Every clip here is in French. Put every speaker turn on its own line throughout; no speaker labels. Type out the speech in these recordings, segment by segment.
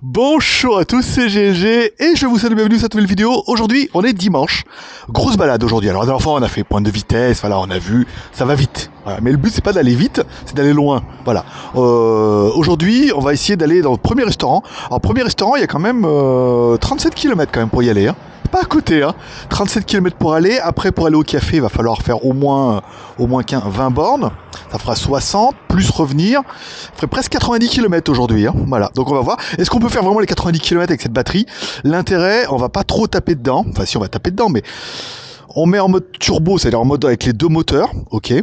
Bonjour à tous, c'est GLG et je vous souhaite bienvenue à cette nouvelle vidéo. Aujourd'hui, on est dimanche. Grosse balade aujourd'hui. Alors, la dernière fois, on a fait pointe de vitesse, voilà, on a vu, ça va vite. Voilà. Mais le but, c'est pas d'aller vite, c'est d'aller loin. Voilà. Aujourd'hui, on va essayer d'aller dans le premier restaurant. Alors, premier restaurant, il y a quand même 37 km quand même pour y aller. Hein. Pas à côté, hein. 37 km pour aller. Après, pour aller au café, il va falloir faire au moins 20 bornes. Ça fera 60, plus revenir. Ça ferait presque 90 km aujourd'hui. Hein. Voilà, donc on va voir. Est-ce qu'on peut faire vraiment les 90 km avec cette batterie? L'intérêt, on va pas trop taper dedans. Enfin, si, on va taper dedans, mais on met en mode turbo, c'est-à-dire en mode avec les deux moteurs. Ok.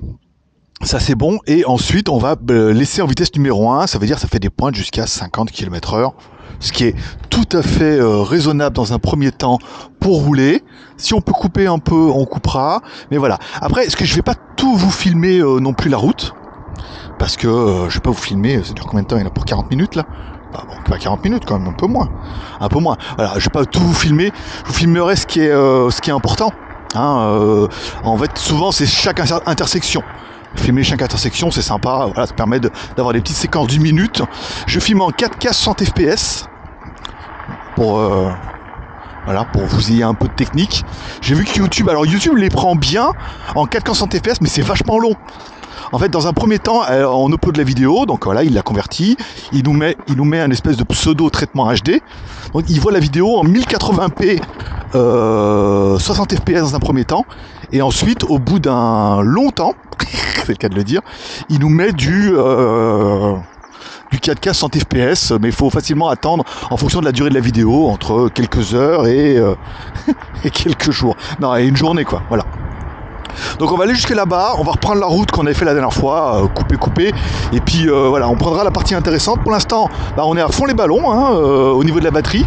Ça c'est bon, et ensuite on va laisser en vitesse numéro 1, ça veut dire ça fait des pointes jusqu'à 50 km/h, ce qui est tout à fait raisonnable dans un premier temps pour rouler. Si on peut couper un peu, on coupera, mais voilà. Après, est-ce que je vais pas tout vous filmer non plus la route, parce que je vais pas vous filmer, ça dure combien de temps? Il y en a pour 40 minutes là? Bah bon, pas 40 minutes quand même, un peu moins. Voilà, je vais pas tout vous filmer, je vous filmerai ce qui est important. Hein, en fait, souvent c'est chaque intersection. Filmer chaque intersection, c'est sympa, voilà, ça permet d'avoir des petites séquences d'une minute. Je filme en 4K 60 fps pour vous ayez un peu de technique. J'ai vu que YouTube les prend bien en 4K 60 fps, mais c'est vachement long. En fait, dans un premier temps, on upload la vidéo, donc voilà, il l'a converti, il nous met un espèce de pseudo traitement HD. Donc il voit la vidéo en 1080p 60 fps dans un premier temps, et ensuite, au bout d'un long temps, c'est le cas de le dire, il nous met du 4K 60 fps, mais il faut facilement attendre en fonction de la durée de la vidéo, entre quelques heures et quelques jours. Non, et une journée quoi, voilà. Donc on va aller jusque là-bas, on va reprendre la route qu'on avait fait la dernière fois, couper, et puis voilà, on prendra la partie intéressante. Pour l'instant, on est à fond les ballons, hein, au niveau de la batterie.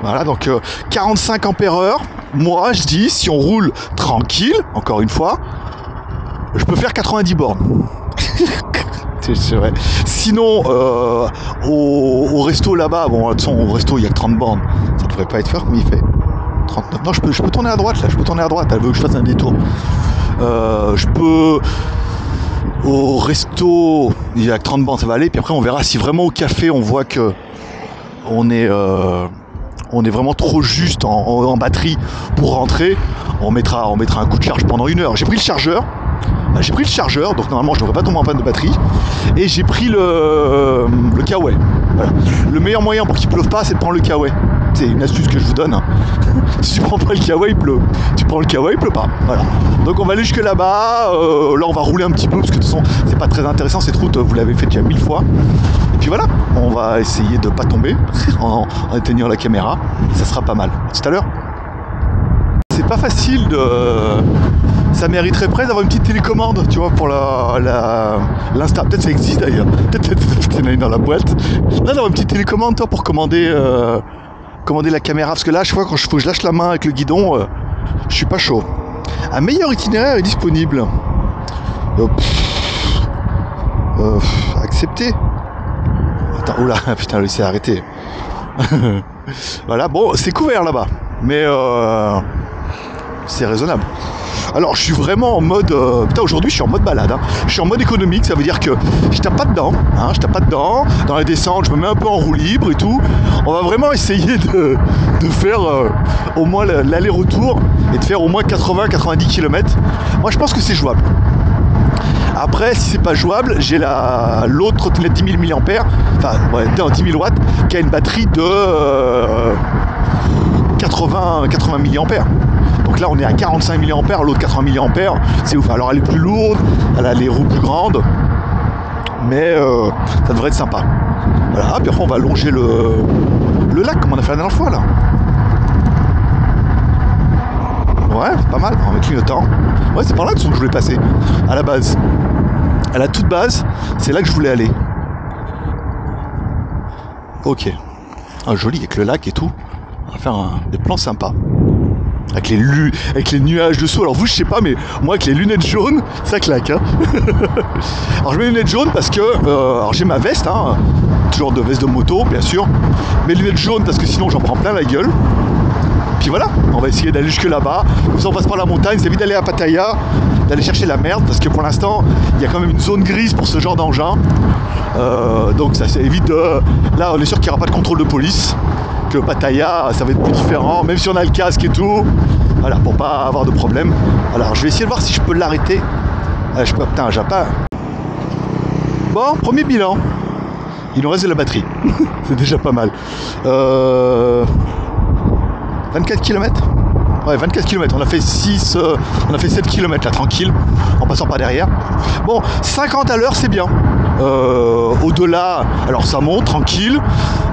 Voilà, donc 45 ampères-heure. Moi, je dis, si on roule tranquille, encore une fois, je peux faire 90 bornes. C'est vrai. Sinon, au resto là-bas, bon, de toute façon, au resto, il n'y a que 30 bornes. Ça devrait pas être faire comme il fait. 39. Non, je peux tourner à droite, là. Je peux tourner à droite. Elle veut que je fasse un détour. Je peux... Au resto, il y a que 30 bornes, ça va aller. Puis après, on verra si vraiment au café, on voit que on est vraiment trop juste en batterie pour rentrer. On mettra un coup de charge pendant 1 heure. J'ai pris le chargeur, donc normalement je ne devrais pas tomber en panne de batterie. Et j'ai pris le Kawaii. Voilà. Le meilleur moyen pour qu'il pleuve pas, c'est de prendre le Kawaii. C'est une astuce que je vous donne. Hein. Si tu prends pas le Kawaii, il pleut. Tu prends le Kawaii, il pleut pas. Voilà. Donc on va aller jusque là-bas. Là on va rouler un petit peu parce que de toute façon c'est pas très intéressant cette route. Vous l'avez fait déjà 1000 fois. Et puis voilà, on va essayer de pas tomber en éteignant la caméra. Ça sera pas mal. À tout à l'heure. C'est pas facile de... Ça mériterait presque d'avoir une petite télécommande, tu vois, pour l'Insta. Peut-être ça existe d'ailleurs. Peut-être qu'il y en a une dans la boîte. Là, d'avoir une petite télécommande, toi, pour commander la caméra. Parce que là, à chaque fois, quand je lâche la main avec le guidon, je suis pas chaud. Un meilleur itinéraire est disponible. Accepter. Attends, oula, putain, le s'est arrêté. Voilà, bon, c'est couvert là-bas. Mais c'est raisonnable. Alors je suis vraiment en mode... putain, aujourd'hui je suis en mode balade. Hein. Je suis en mode économique, ça veut dire que je tape pas dedans. Hein, Dans la descente, je me mets un peu en roue libre et tout. On va vraiment essayer de faire au moins l'aller-retour et de faire au moins 80-90 km. Moi je pense que c'est jouable. Après, si c'est pas jouable, j'ai l'autre trottinette 10 000 mAh, enfin ouais, 10 000 watts, qui a une batterie de 80 mAh. Donc là on est à 45 mAh, l'autre 80 mAh, c'est ouf. Alors elle est plus lourde, elle a les roues plus grandes, mais ça devrait être sympa. Voilà, puis après on va longer le lac comme on a fait la dernière fois là. Ouais, c'est pas mal, en clignotant. Ouais, c'est par là que je voulais passer, à la base. À la toute base, c'est là que je voulais aller. Ok. Ah, joli, avec le lac et tout. On va faire des plans sympas. Avec les nuages dessous. Alors vous, je sais pas, mais moi avec les lunettes jaunes, ça claque. Hein. Alors je mets les lunettes jaunes parce que alors j'ai ma veste, hein, toujours de veste de moto, bien sûr. Mes lunettes jaunes parce que sinon j'en prends plein la gueule. puis voilà, on va essayer d'aller jusque là-bas. Comme ça, on passe par la montagne, ça évite d'aller à Pattaya, d'aller chercher la merde, parce que pour l'instant, il y a quand même une zone grise pour ce genre d'engin. Donc ça évite de... Là, on est sûr qu'il n'y aura pas de contrôle de police. Que Pattaya, ça va être plus différent, même si on a le casque et tout. Voilà, pour pas avoir de problème. Alors, je vais essayer de voir si je peux l'arrêter. Putain, j'ai pas... Bon, premier bilan. Il nous reste de la batterie. C'est déjà pas mal. 24 km. Ouais, 24 km. On a fait 7 km là, tranquille, en passant par derrière. Bon, 50 à l'heure, c'est bien. Au-delà, alors ça monte, tranquille.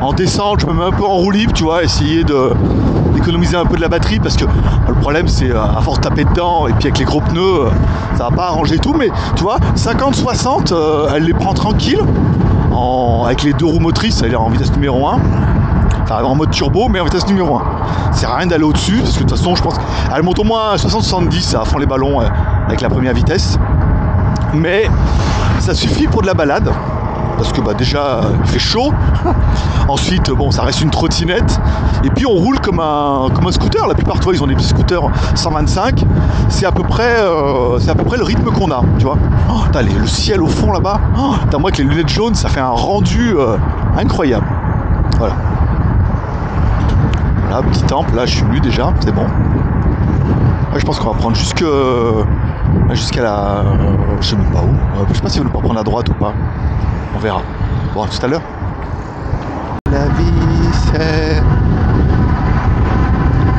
En descente, je me mets un peu en roue libre, tu vois, essayer d'économiser un peu de la batterie, parce que le problème, c'est à force de taper dedans, et puis avec les gros pneus, ça va pas arranger tout, mais tu vois, 50-60, elle les prend tranquille. Avec les deux roues motrices, elle est en vitesse numéro 1, enfin en mode turbo, mais en vitesse numéro 1. Ça sert à rien d'aller au-dessus, parce que de toute façon, je pense qu'elle monte au moins 60-70 à fond les ballons avec la première vitesse. Mais ça suffit pour de la balade, parce que bah, déjà, il fait chaud. Ensuite, bon, ça reste une trottinette. Et puis on roule comme un scooter. La plupart, tu vois, ils ont des petits scooters 125. C'est à peu près le rythme qu'on a, tu vois. Oh, le ciel au fond là-bas. Oh, moi avec les lunettes jaunes, ça fait un rendu incroyable. Voilà. Voilà, petit temple. Là, je suis venu déjà, c'est bon. Ouais, je pense qu'on va prendre jusqu'à la... je sais même pas où. Je sais pas si on ne peut pas prendre à droite ou pas. On verra. Bon, à tout à l'heure. La vie, c'est...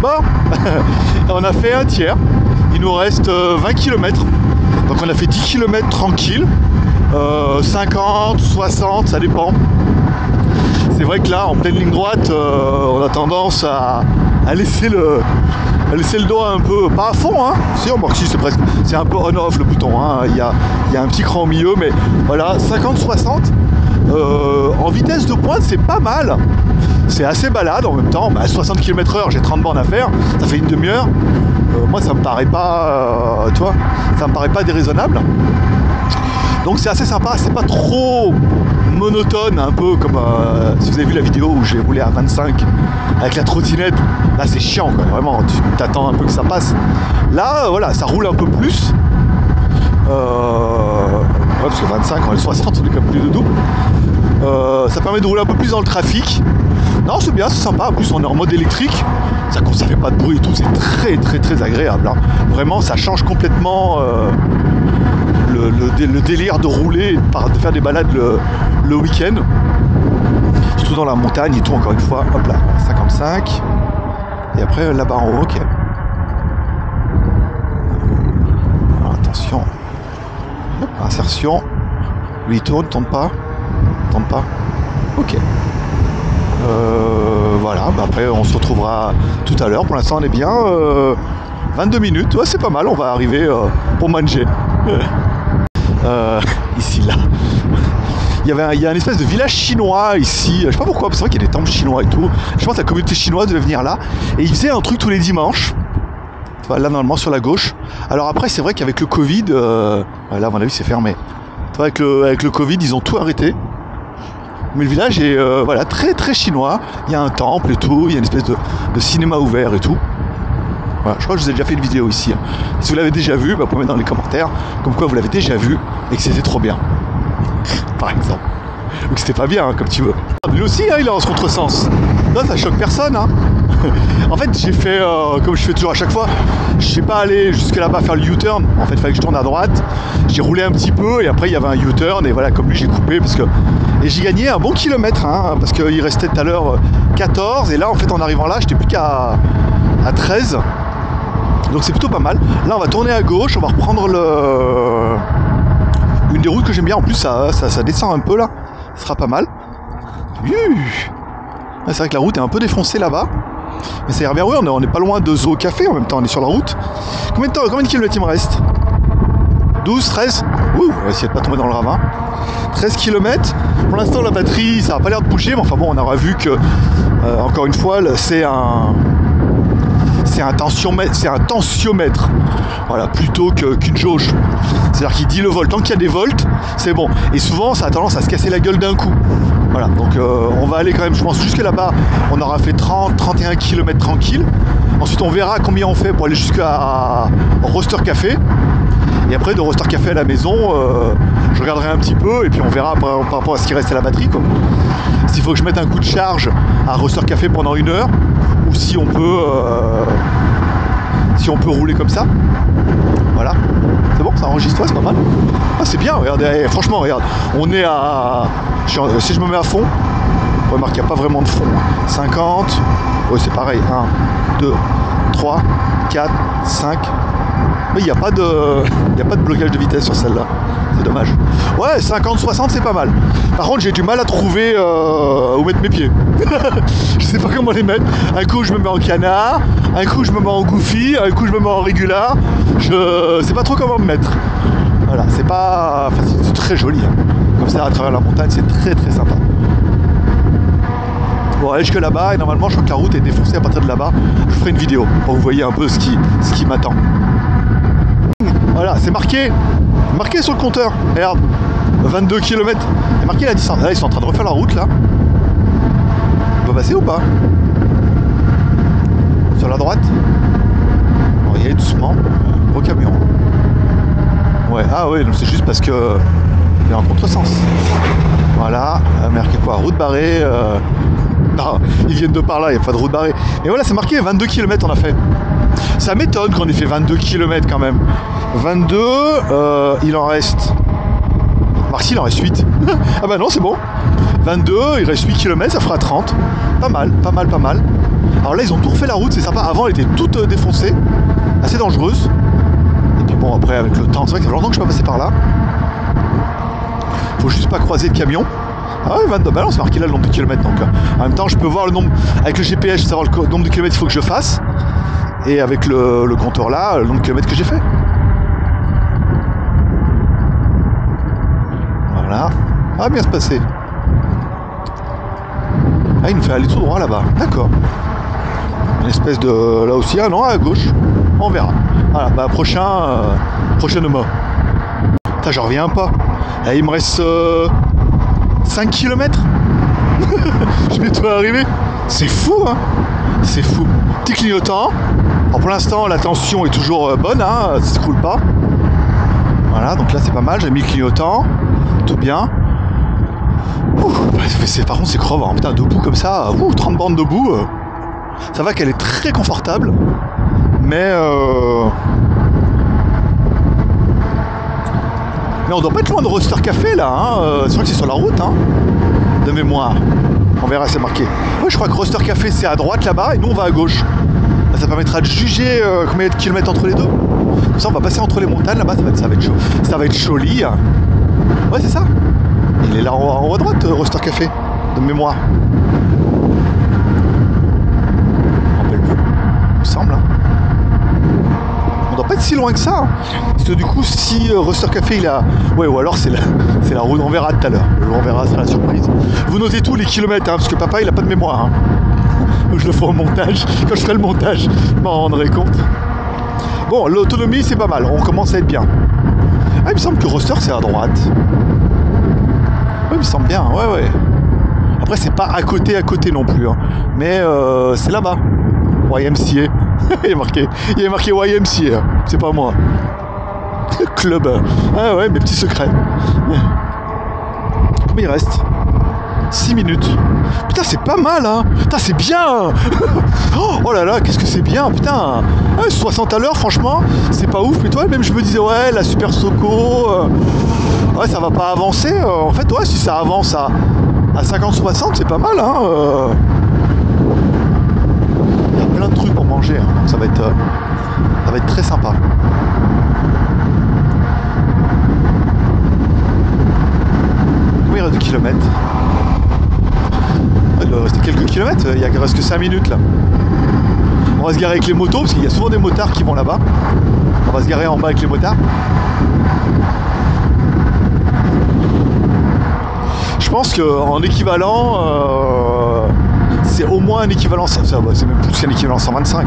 Bon, on a fait un tiers. Il nous reste 20 km. Donc on a fait 10 km tranquille. 50, 60, ça dépend. C'est vrai que là, en pleine ligne droite, on a tendance à laisser le dos un peu, pas à fond, hein. Si, c'est un peu on-off le bouton, hein. Il y a un petit cran au milieu, mais voilà, 50-60. En vitesse de pointe, c'est pas mal. C'est assez balade en même temps. 60 km/h, j'ai 30 bornes à faire, ça fait une demi-heure. Moi, ça me paraît pas, tu vois, ça me paraît pas déraisonnable. Donc c'est assez sympa, c'est pas trop monotone, un peu comme si vous avez vu la vidéo où j'ai roulé à 25 avec la trottinette. Là c'est chiant quoi, vraiment, tu t'attends un peu que ça passe. Là voilà, ça roule un peu plus. Ouais, parce que 25, on est 60, on est comme plus de double. Ça permet de rouler un peu plus dans le trafic. Non, c'est bien, c'est sympa. En plus on est en mode électrique, ça fait pas de bruit et tout, c'est très très très agréable, hein. Vraiment ça change complètement le délire de rouler, de faire des balades le week-end, surtout dans la montagne et tout. Encore une fois, hop là, 55, et après là-bas en haut, ok. Alors, attention, hop, insertion, lui il tourne pas, ok. Voilà, après on se retrouvera tout à l'heure. Pour l'instant on est bien, 22 minutes, ouais, c'est pas mal, on va arriver pour manger. Ici là, il y a un espèce de village chinois ici, je sais pas pourquoi, c'est vrai qu'il y a des temples chinois et tout. Je pense que la communauté chinoise devait venir là, et ils faisaient un truc tous les dimanches. Là normalement sur la gauche. Alors après c'est vrai qu'avec le Covid, là à mon avis c'est fermé. Avec le Covid ils ont tout arrêté. Mais le village est voilà, très très chinois. Il y a un temple et tout, il y a une espèce de cinéma ouvert et tout. Voilà, je crois que je vous ai déjà fait une vidéo ici. Si vous l'avez déjà vu, vous pouvez mettre dans les commentaires comme quoi vous l'avez déjà vu et que c'était trop bien. Par exemple. Ou que c'était pas bien, hein, comme tu veux. Lui aussi, hein, il est en contresens. Non, ça choque personne. Hein. En fait, j'ai fait, comme je fais toujours à chaque fois, je suis pas allé jusque là-bas faire le U-turn. En fait, il fallait que je tourne à droite. J'ai roulé un petit peu et après, il y avait un U-turn. Et voilà, comme lui, j'ai coupé. Et j'ai gagné un bon kilomètre. Hein, parce qu'il restait tout à l'heure 14. Et là, en fait, en arrivant là, j'étais plus qu'à 13. Donc c'est plutôt pas mal. Là, on va tourner à gauche. On va reprendre une des routes que j'aime bien. En plus, ça descend un peu là. Ce sera pas mal. C'est vrai que la route est un peu défoncée là-bas. Mais ça ira bien. Oui, on est pas loin de Zoo Café en même temps. On est sur la route. Combien de kilomètres il me reste? 12, 13. Ouh, on va essayer de pas tomber dans le ravin. 13 km. Pour l'instant, la batterie, ça n'a pas l'air de bouger. Mais enfin bon, on aura vu que, encore une fois, c'est c'est un tensiomètre. Voilà, plutôt qu'une jauge. C'est-à-dire qu'il dit le volt. Tant qu'il y a des volts, c'est bon. Et souvent, ça a tendance à se casser la gueule d'un coup. Voilà, donc on va aller quand même, je pense, jusque là-bas. On aura fait 30-31 km tranquille. Ensuite, on verra combien on fait pour aller jusqu'à Roster Café. Et après, de Roster Café à la maison, je regarderai un petit peu et puis on verra par rapport à ce qui reste à la batterie, quoi. S'il faut que je mette un coup de charge à Roster Café pendant 1 heure, ou si on peut rouler comme ça. Voilà. C'est bon, ça enregistre, c'est pas mal. Ah, c'est bien, regardez, franchement, regarde. On est à... Si je me mets à fond, remarque, il n'y a pas vraiment de fond. 50, ouais, c'est pareil. 1, 2, 3, 4, 5. Mais il n'y a pas de blocage de vitesse sur celle-là. C'est dommage. Ouais, 50, 60, c'est pas mal. Par contre, j'ai du mal à trouver où mettre mes pieds. Je sais pas comment les mettre. Un coup, je me mets en canard. Un coup, je me mets en goofy. Un coup, je me mets en régular. Je sais pas trop comment me mettre. Voilà, c'est pas... Enfin, c'est très joli. Hein. Comme ça, à travers la montagne, c'est très très sympa. Bon, aller jusque là-bas, et normalement, je crois que la route est défoncée à partir de là-bas. Je ferai une vidéo pour que vous voyez un peu ce qui m'attend. Voilà, c'est marqué sur le compteur. Regarde, 22 km. C'est marqué la distance. Là, ils sont en train de refaire la route, là. On peut passer ou pas? Sur la droite. On va y aller doucement. Au camion. Ouais, ah ouais, c'est juste parce que il est en contresens. Voilà, marqué quoi? Route barrée. Non, ils viennent de par là, il n'y a pas de route barrée. Et voilà, c'est marqué 22 km on a fait. Ça m'étonne qu'on ait fait 22 km quand même. 22, il en reste... Marcy, il en reste 8. Ah bah non, c'est bon. 22, il reste 8 km, ça fera 30. Pas mal, pas mal, pas mal. Alors là, ils ont tout refait la route, c'est sympa. Avant, elle était toute défoncée, assez dangereuse. Et puis bon, après, avec le temps, c'est vrai que ça fait longtemps que je suis pas passé par là. Faut juste pas croiser de camion. Ah ouais, 22, bah non, c'est marqué là le nombre de kilomètres. Donc en même temps, je peux voir le nombre, avec le GPS, je sais savoir le nombre de kilomètres qu'il faut que je fasse. Et avec le compteur là, le nombre de kilomètres que j'ai fait. Voilà. Ah, bien se passer. Ah, il nous fait aller tout droit là-bas. D'accord. Une espèce de... Là aussi, ah non, à gauche. On verra. Voilà, bah prochainement. Putain, j'en reviens pas. Là, il me reste 5 km. Je vais bientôt arriver. C'est fou, hein. C'est fou. Petit clignotant. Alors pour l'instant, la tension est toujours bonne, hein. Ça se coule pas. Voilà, donc là, c'est pas mal. J'ai mis le clignotant. Tout bien. Par contre, c'est crevant. Putain, debout comme ça. 30 bandes debout. Ça va qu'elle est très confortable. Mais on doit pas être loin de Roster Café là, hein. C'est vrai que c'est sur la route, hein, de mémoire. On verra, c'est marqué. Ouais, je crois que Roster Café c'est à droite là-bas et nous on va à gauche. Ça permettra de juger combien il y a de kilomètres entre les deux. Comme ça on va passer entre les montagnes là-bas, ça va être joli. Ouais, c'est ça. Il est là en haut à droite, Roster Café, de mémoire. Je me rappelle plus. Il me semble. Hein. On doit pas être si loin que ça. Hein. Parce que du coup, si Roster Café il a... Ouais, ou alors c'est la route, on verra tout à l'heure. On verra, c'est la surprise. Vous notez tous les kilomètres, hein, parce que papa il a pas de mémoire. Hein. Je le ferai au montage. Quand je ferai le montage, je m'en rendrai compte. Bon, l'autonomie c'est pas mal, on commence à être bien. Ah, il me semble que Roster c'est à droite. Ouais, il me semble bien, ouais. Après, c'est pas à côté non plus. Hein. Mais c'est là-bas. YMCA. il est marqué YMCA. C'est pas moi. Club. Ah ouais, mes petits secrets. Combien il reste? 6 minutes. Putain, c'est pas mal, hein. Putain, c'est bien. Oh là là, qu'est-ce que c'est bien, putain. 60 à l'heure, franchement, c'est pas ouf. Mais toi, même je me disais, ouais, la Super Soco, ouais, ça va pas avancer. En fait, ouais, si ça avance à 50-60, c'est pas mal, hein. Il y a plein de trucs pour manger, hein, donc ça va être très sympa. Combien il reste de kilomètres? Il doit rester quelques kilomètres, il reste que 5 minutes là. On va se garer avec les motos, parce qu'il y a souvent des motards qui vont là-bas. On va se garer en bas avec les motards. Je pense qu'en équivalent, c'est au moins un équivalent, c'est même plus qu'un équivalent 125.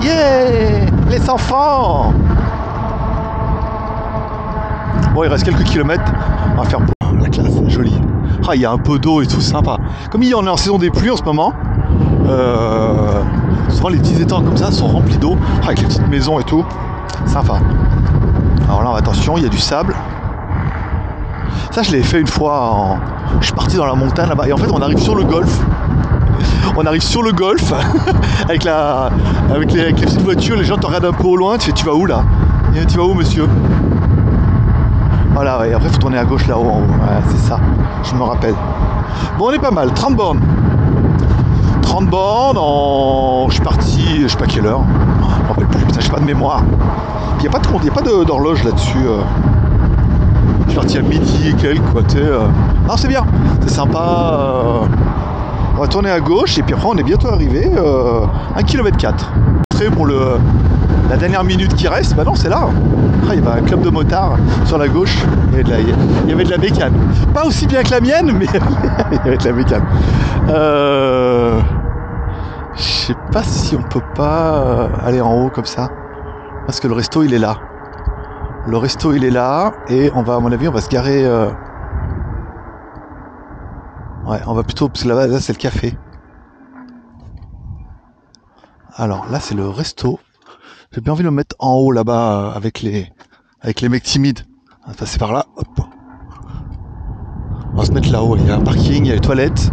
Yeah, les enfants. Bon, il reste quelques kilomètres. On va faire la classe, joli. Ah, il y a un peu d'eau et tout, sympa. Comme il y en est en saison des pluies en ce moment, souvent les petits étangs comme ça sont remplis d'eau, avec les petites maisons et tout. Sympa. Alors là, attention, il y a du sable. Ça, je l'ai fait une fois. Je suis parti dans la montagne là-bas. Et en fait, on arrive sur le golfe. On arrive sur le golfe avec les petites voitures. Les gens te regardent un peu au loin. Tu fais, tu vas où là? Et tu vas où, monsieur? Voilà, ouais. Après, il faut tourner à gauche là-haut. En haut. Ouais, c'est ça. Je me rappelle. Bon, on est pas mal. 30 bornes. 30 bornes. Je suis parti, je sais pas quelle heure. Je me rappelle plus. Putain, j'ai pas de mémoire. Il n'y a pas d'horloge là-dessus. Je suis parti à midi et quelques, quoi. Non, c'est bien. C'est sympa. On va tourner à gauche et puis après, on est bientôt arrivé. 1,4 km. Très pour la dernière minute qui reste. Bah non, c'est là. Ah, il y avait un club de motards sur la gauche. Il y avait de la bécane. Pas aussi bien que la mienne, mais il y avait de la bécane. Je sais pas si on peut pas aller en haut comme ça. Parce que le resto il est là. Le resto il est là. Et on va, à mon avis, on va se garer. Ouais, on va plutôt. Parce que là c'est le café. Alors là c'est le resto. J'ai bien envie de le mettre en haut là-bas avec les mecs timides. On va passer par là. Hop. On va se mettre là-haut. Il y a un parking, il y a les toilettes.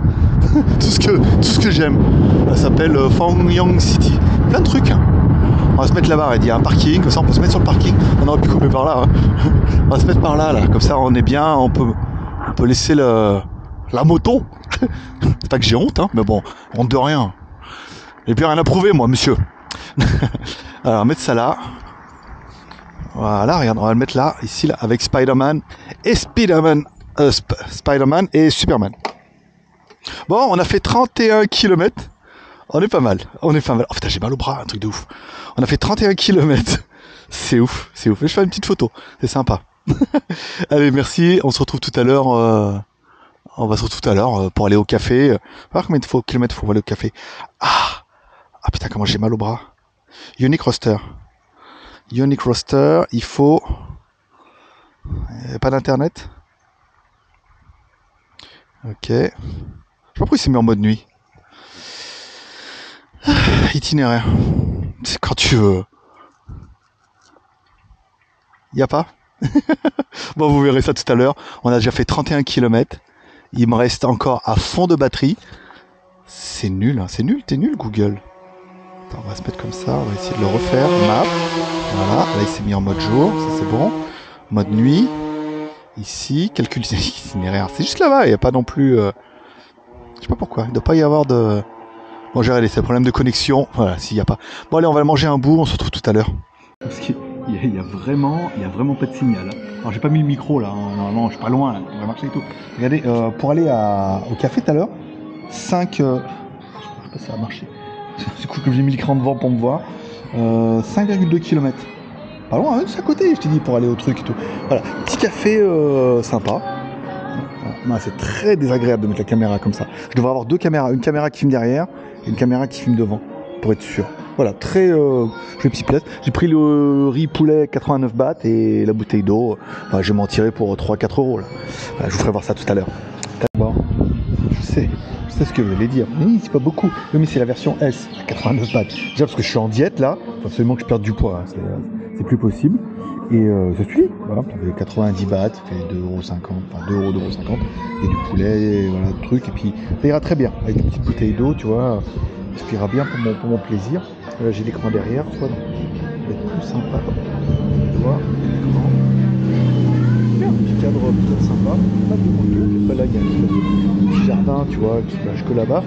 tout ce que j'aime. Ça s'appelle Fangyang City. Plein de trucs. On va se mettre là-bas, il y a un parking, comme ça on peut se mettre sur le parking. On aurait pu couper par là. Hein. On va se mettre par là, comme ça on est bien, on peut laisser la moto. C'est pas que j'ai honte, hein, mais bon, honte de rien. J'ai plus rien à prouver, moi, monsieur. Alors, on va mettre ça là. Voilà, regarde, on va le mettre là, ici, là, avec Spider-Man et Spider-Man et Superman. Bon, on a fait 31 km. On est pas mal. Oh putain, j'ai mal au bras, un truc de ouf. On a fait 31 km. C'est ouf. Je fais une petite photo. C'est sympa. Allez, merci. On se retrouve tout à l'heure. On va se retrouver tout à l'heure pour aller au café. Voir combien de kilomètres faut aller au café. Ah putain, comment j'ai mal au bras. Unique Roster. Il faut... Pas d'internet. Ok. Je sais pas pourquoi il s'est mis en mode nuit. Itinéraire. C'est quand tu veux. Y a pas. Bon, vous verrez ça tout à l'heure. On a déjà fait 31 km. Il me reste encore à fond de batterie. C'est nul, hein. C'est nul, t'es nul Google. Attends, on va se mettre comme ça. On va essayer de le refaire. Map. Voilà. Là, il s'est mis en mode jour. Ça, c'est bon. Mode nuit. Ici. Calcul itinéraire. C'est juste là-bas. Il n'y a pas non plus... Je sais pas pourquoi. Il ne doit pas y avoir de... Bon, j'ai regardé, c'est un problème de connexion. Voilà, s'il n'y a pas. Bon, allez, on va manger un bout, on se retrouve tout à l'heure. Parce qu'il y a vraiment pas de signal. Alors, j'ai pas mis le micro là, hein. Normalement, je suis pas loin, là. On va marcher et tout. Regardez, pour aller au café tout à l'heure, 5. Je sais pas si ça va marcher. Du coup, comme j'ai mis l'écran devant pour me voir, 5,2 km. Pas loin, hein, c'est à côté, je t'ai dit, pour aller au truc et tout. Voilà, petit café sympa. Non, c'est très désagréable de mettre la caméra comme ça. Je devrais avoir deux caméras, une caméra qui filme derrière et une caméra qui filme devant, pour être sûr. Voilà, très joli petit plat. J'ai pris le riz poulet 89 bahts et la bouteille d'eau. Enfin, je vais m'en tirer pour 3-4 euros. Là. Voilà, je vous ferai voir ça tout à l'heure. Bon, je sais ce que je voulais dire. Oui, c'est pas beaucoup. Oui, mais c'est la version S, à 89 bahts. Déjà parce que je suis en diète là, il faut absolument que je perde du poids. Hein. C'est plus possible. Et ça suit, voilà, ça fait 90 bahts, ça fait 2,50€, enfin 2,50€, et du poulet, et voilà, le truc, et puis ça ira très bien, avec une petite bouteille d'eau, tu vois, ça ira bien pour mon plaisir. Là j'ai l'écran derrière, tu vois, donc ça va être plus sympa, tu vois, l'écran. Bien, un petit cadre plutôt sympa, pas de moto, puis après là il y a une espèce de petit jardin, tu vois, qui se lâche que là-bas,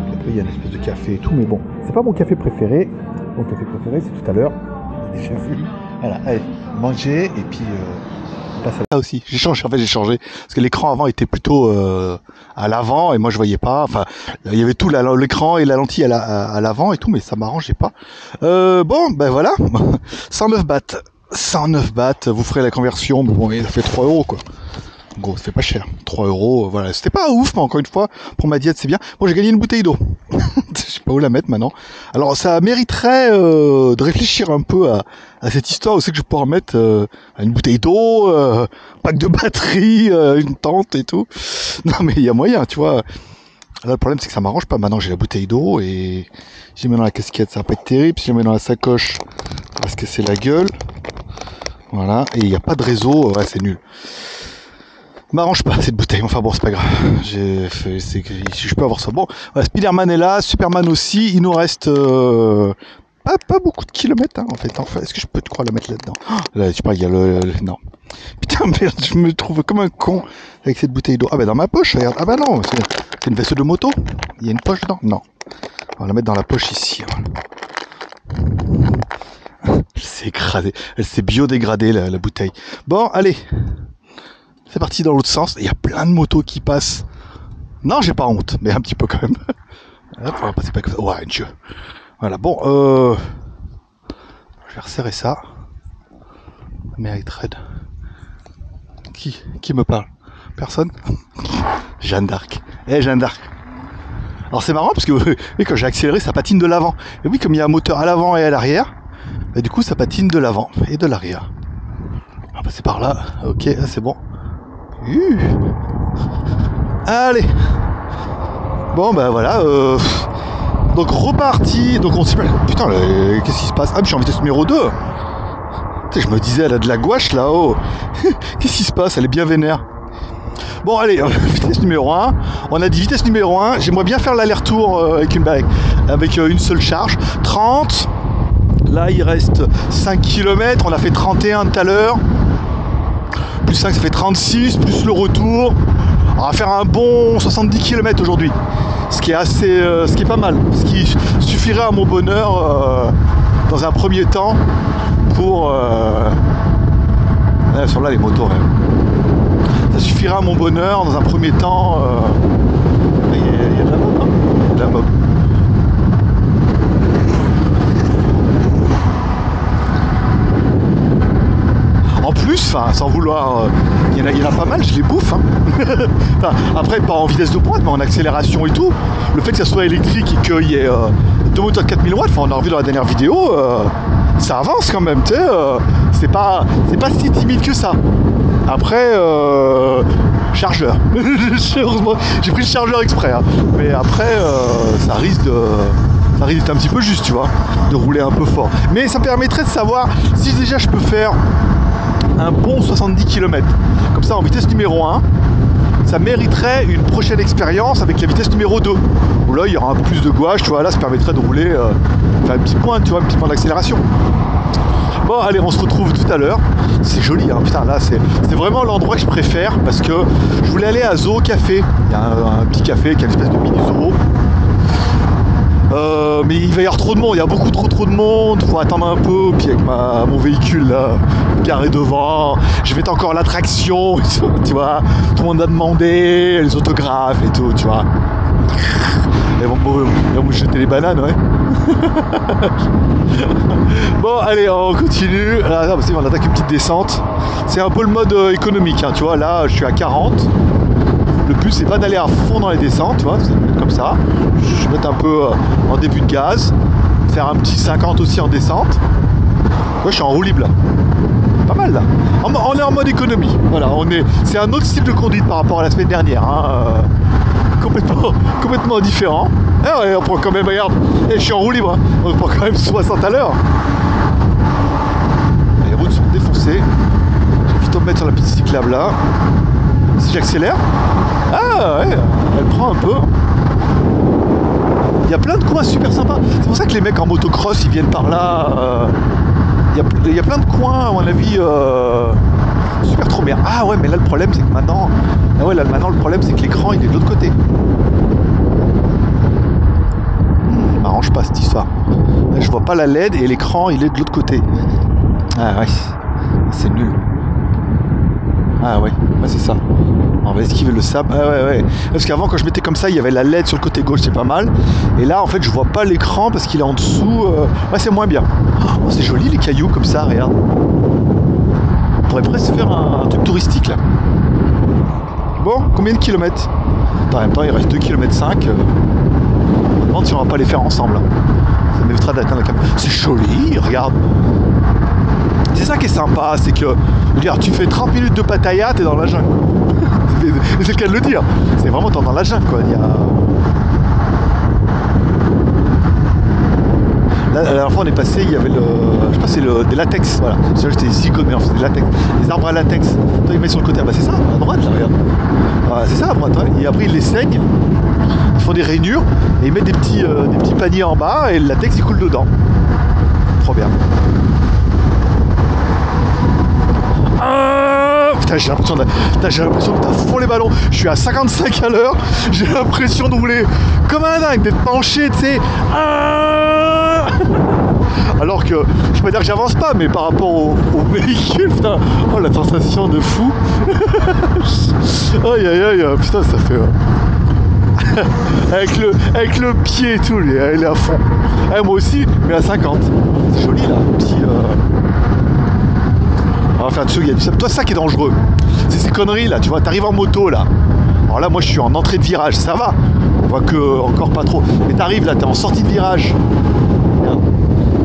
puis après il y a une espèce de café et tout, mais bon, c'est pas mon café préféré, mon café préféré c'est tout à l'heure, déjà vu. Voilà, allez, manger et puis on passe à là aussi. J'ai changé parce que l'écran avant était plutôt à l'avant et moi je voyais pas. Enfin, il y avait tout l'écran et la lentille à l'avant et tout, mais ça m'arrangeait pas. Bon, ben voilà, 109 bahts. 109 bahts, vous ferez la conversion, mais bon, ça fait 3 € quoi. Gros, ça fait pas cher. 3 euros, voilà. C'était pas ouf, mais encore une fois, pour ma diète, c'est bien. Bon, j'ai gagné une bouteille d'eau. Je sais pas où la mettre maintenant. Alors, ça mériterait de réfléchir un peu à cette histoire aussi que je vais pouvoir mettre une bouteille d'eau, pack de batterie, une tente et tout. Non, mais il y a moyen, tu vois. Là, le problème, c'est que ça m'arrange pas. Maintenant, j'ai la bouteille d'eau et je la mets dans la casquette. Ça va pas être terrible. Si je la mets dans la sacoche, parce que c'est la gueule. Voilà. Et il n'y a pas de réseau. Ouais, c'est nul. M'arrange pas cette bouteille, enfin bon c'est pas grave, je peux avoir ça. Bon, voilà, Spider-Man est là, Superman aussi, il nous reste pas beaucoup de kilomètres en fait. Enfin, est-ce que je peux te croire la mettre là-dedans? Là, tu parles, il y a non. Putain merde, je me trouve comme un con avec cette bouteille d'eau. Ah bah dans ma poche, regarde. Ah bah non, c'est une veste de moto. Il y a une poche dedans? Non. On va la mettre dans la poche ici. Elle s'est écrasée, elle s'est biodégradée la bouteille. Bon, allez. C'est parti dans l'autre sens, il y a plein de motos qui passent. Non, j'ai pas honte, mais un petit peu quand même. Hop, on va passer pas comme ça. Ouais, Dieu. Voilà, bon, je vais resserrer ça. Mérite Red. Qui me parle? Personne? Jeanne d'Arc. Jeanne d'Arc. Alors c'est marrant parce que oui, quand j'ai accéléré, ça patine de l'avant. Et oui, comme il y a un moteur à l'avant et à l'arrière, bah, du coup ça patine de l'avant et de l'arrière. On va passer par là. Ok, c'est bon. Allez. Bon bah voilà. Donc reparti. Donc on s'y met. Putain, qu'est-ce qui se passe? Ah, mais je suis en vitesse numéro 2. Je me disais, elle a de la gouache là-haut. Qu'est-ce qui se passe? Elle est bien vénère. Bon allez, vitesse numéro 1. On a dit vitesse numéro 1. J'aimerais bien faire l'aller-retour avec une seule charge. 30. Là il reste 5 km. On a fait 31 tout à l'heure. Plus 5 ça fait 36, plus le retour. On va faire un bon 70 km aujourd'hui. Ce qui est pas mal. Ce qui suffirait à mon bonheur dans un premier temps pour... Elles sont là les motos. Ça suffirait à mon bonheur dans un premier temps. Il y a de la mob, hein. Il y a de la mob. En plus, sans vouloir, il y en a pas mal, je les bouffe. Hein. Après, pas en vitesse de pointe, mais en accélération et tout. Le fait que ça soit électrique et qu'il y ait deux moteurs de 4000 watts, on a revu dans la dernière vidéo, ça avance quand même, tu sais. C'est pas si timide que ça. Après, chargeur. Heureusement, j'ai pris le chargeur exprès. Hein. Mais après, ça risque d'être un petit peu juste, tu vois, de rouler un peu fort. Mais ça me permettrait de savoir si déjà je peux faire un bon 70 km. Comme ça, en vitesse numéro 1, ça mériterait une prochaine expérience avec la vitesse numéro 2. Où là, il y aura un peu plus de gouache, tu vois, là, ça permettrait de rouler, faire un petit point, tu vois, un petit point d'accélération. Bon, allez, on se retrouve tout à l'heure. C'est joli, hein, putain, là, c'est vraiment l'endroit que je préfère parce que je voulais aller à Zoo Café. Il y a un petit café qui a une espèce de mini zoo. Mais il va y avoir trop de monde, il y a beaucoup trop de monde, faut attendre un peu, puis avec mon véhicule là, garé devant, je vais être encore l'attraction, tu vois, tout le monde a demandé, les autographes et tout, tu vois. Ils vont me jeter les bananes, ouais. Bon, allez, on continue. Là, on attaque une petite descente. C'est un peu le mode économique, hein, tu vois, là, je suis à 40. Le but c'est pas d'aller à fond dans les descentes, tu vois, comme ça. Je vais mettre un peu en début de gaz, faire un petit 50 aussi en descente. Moi je suis en roue libre là. Pas mal là. On est en mode économie. Voilà, c'est un autre style de conduite par rapport à la semaine dernière. Hein. Complètement différent. Et on prend quand même, regarde, je suis en roue libre. Hein. On prend quand même 60 à l'heure. Les routes sont défoncées. Je vais plutôt me mettre sur la piste cyclable là. Si j'accélère, ah ouais, elle prend un peu. Il y a plein de coins super sympas. C'est pour ça que les mecs en motocross ils viennent par là. Il y a plein de coins à mon avis super trop bien. Ah ouais, mais là le problème c'est que maintenant, le problème c'est que l'écran il est de l'autre côté. M'arrange pas cette histoire. Là, je vois pas la LED et l'écran il est de l'autre côté. Ah ouais, c'est nul. Ah ouais, c'est ça. On va esquiver le sable. Ah ouais. Parce qu'avant quand je mettais comme ça, il y avait la LED sur le côté gauche, c'est pas mal. Et là en fait je vois pas l'écran parce qu'il est en dessous. Ouais, c'est moins bien. Oh, c'est joli les cailloux comme ça, regarde. On pourrait presque faire un truc touristique là. Bon, combien de kilomètres? En même temps, il reste 2,5 km. Je me demande si on va pas les faire ensemble. Ça m'évitera d'atteindre la caméra. C'est joli, regarde. C'est ça qui est sympa, c'est que, je veux dire, tu fais 30 minutes de Pattaya, t'es dans la jungle. C'est le cas de le dire. C'est vraiment t'es dans la jungle, quoi. Il y a... Là, la dernière fois on est passé, il y avait le... Je sais pas, c'est des latex, voilà. C'est j'étais ici, mais en fait, c'est des latex. Des arbres à latex. Toi, ils mettent sur le côté. Ah bah c'est ça, à droite, là, regarde. Ah, c'est ça, à droite, ouais. Et après, ils les saignent. Ils font des rainures. Et ils mettent des petits paniers en bas. Et le latex, il coule dedans. Trop bien. Putain, j'ai l'impression de t'as fond les ballons. Je suis à 55 à l'heure. J'ai l'impression de rouler comme un dingue, d'être penché, tu sais. Alors que, je peux pas dire que j'avance pas, mais par rapport au véhicule, putain, oh la sensation de fou. Aïe aïe aïe, putain, ça fait... avec le pied et tout, il est à fond. Moi aussi, mais à 50. C'est joli là, petit... On va faire dessus, il y a du sable. Toi, c'est ça qui est dangereux. C'est ces conneries là, tu vois, t'arrives en moto là. Alors là, moi je suis en entrée de virage, ça va. On voit que encore pas trop. Mais t'arrives là, t'es en sortie de virage.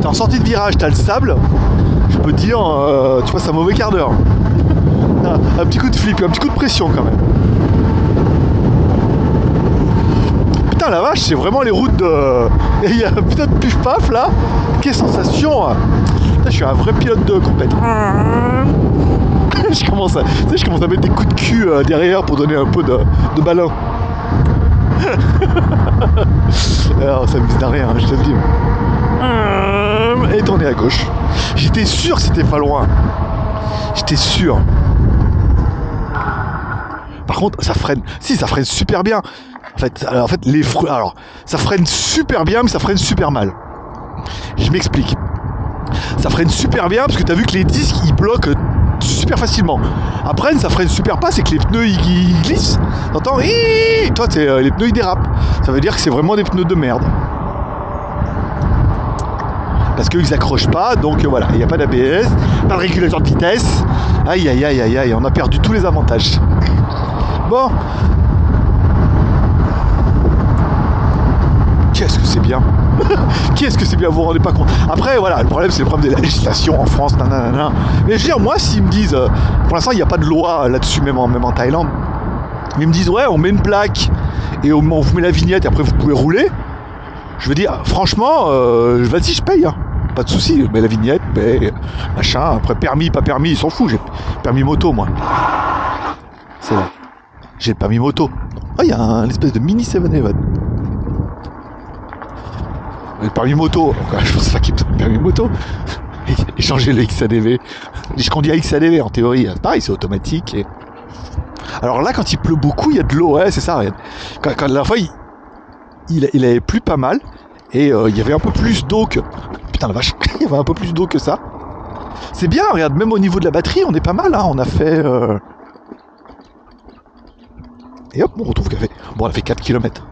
T'es en sortie de virage, t'as le sable. Je peux te dire, tu vois, c'est un mauvais quart d'heure. Un petit coup de flip, un petit coup de pression quand même. Putain la vache, c'est vraiment les routes de... Il y a un putain de puf-paf là. Quelle sensation. Putain, je suis un vrai pilote de compète. je commence à mettre des coups de cul derrière pour donner un peu de ballon. Alors, ça m'amuse de rien, je te le dis. Et tourner à gauche. J'étais sûr que c'était pas loin. J'étais sûr. Par contre, ça freine. Si, ça freine super bien. En fait, les fruits. Alors, ça freine super bien, mais ça freine super mal. Je m'explique. Ça freine super bien parce que tu as vu que les disques ils bloquent super facilement. Après, ça freine super pas, c'est que les pneus ils glissent. T'entends? Toi, les pneus ils dérapent. Ça veut dire que c'est vraiment des pneus de merde. Parce qu'ils accrochent pas, donc voilà, il n'y a pas d'ABS, pas de régulateur de vitesse. Aïe aïe aïe aïe aïe, on a perdu tous les avantages. Bon. Qu'est-ce que c'est bien. Qu'est-ce que c'est bien, vous vous rendez pas compte. Après voilà, le problème c'est le problème de la législation en France, nanana. Mais je veux dire, moi s'ils me disent, pour l'instant il n'y a pas de loi là-dessus, même en Thaïlande, mais ils me disent ouais on met une plaque et on vous met la vignette et après vous pouvez rouler, je veux dire franchement, vas-y je paye, hein. Pas de soucis, mais la vignette, machin, après permis, pas permis, ils s'en foutent, j'ai permis moto moi. C'est là. J'ai le permis moto. Oh, il y a un espèce de mini 7-Eleven. Le permis moto, je pense pas qu'il me donne le permis moto. Et changer le XADV. Je conduis à XADV en théorie, pareil, c'est automatique. Et... Alors là, quand il pleut beaucoup, il y a de l'eau, ouais, c'est ça. Quand la dernière fois, il avait plu pas mal. Et il y avait un peu plus d'eau que... Putain la vache, il y avait un peu plus d'eau que ça. C'est bien, regarde, même au niveau de la batterie, on est pas mal, hein. On a fait... Et hop, on retrouve café. Bon, on a fait 4 km.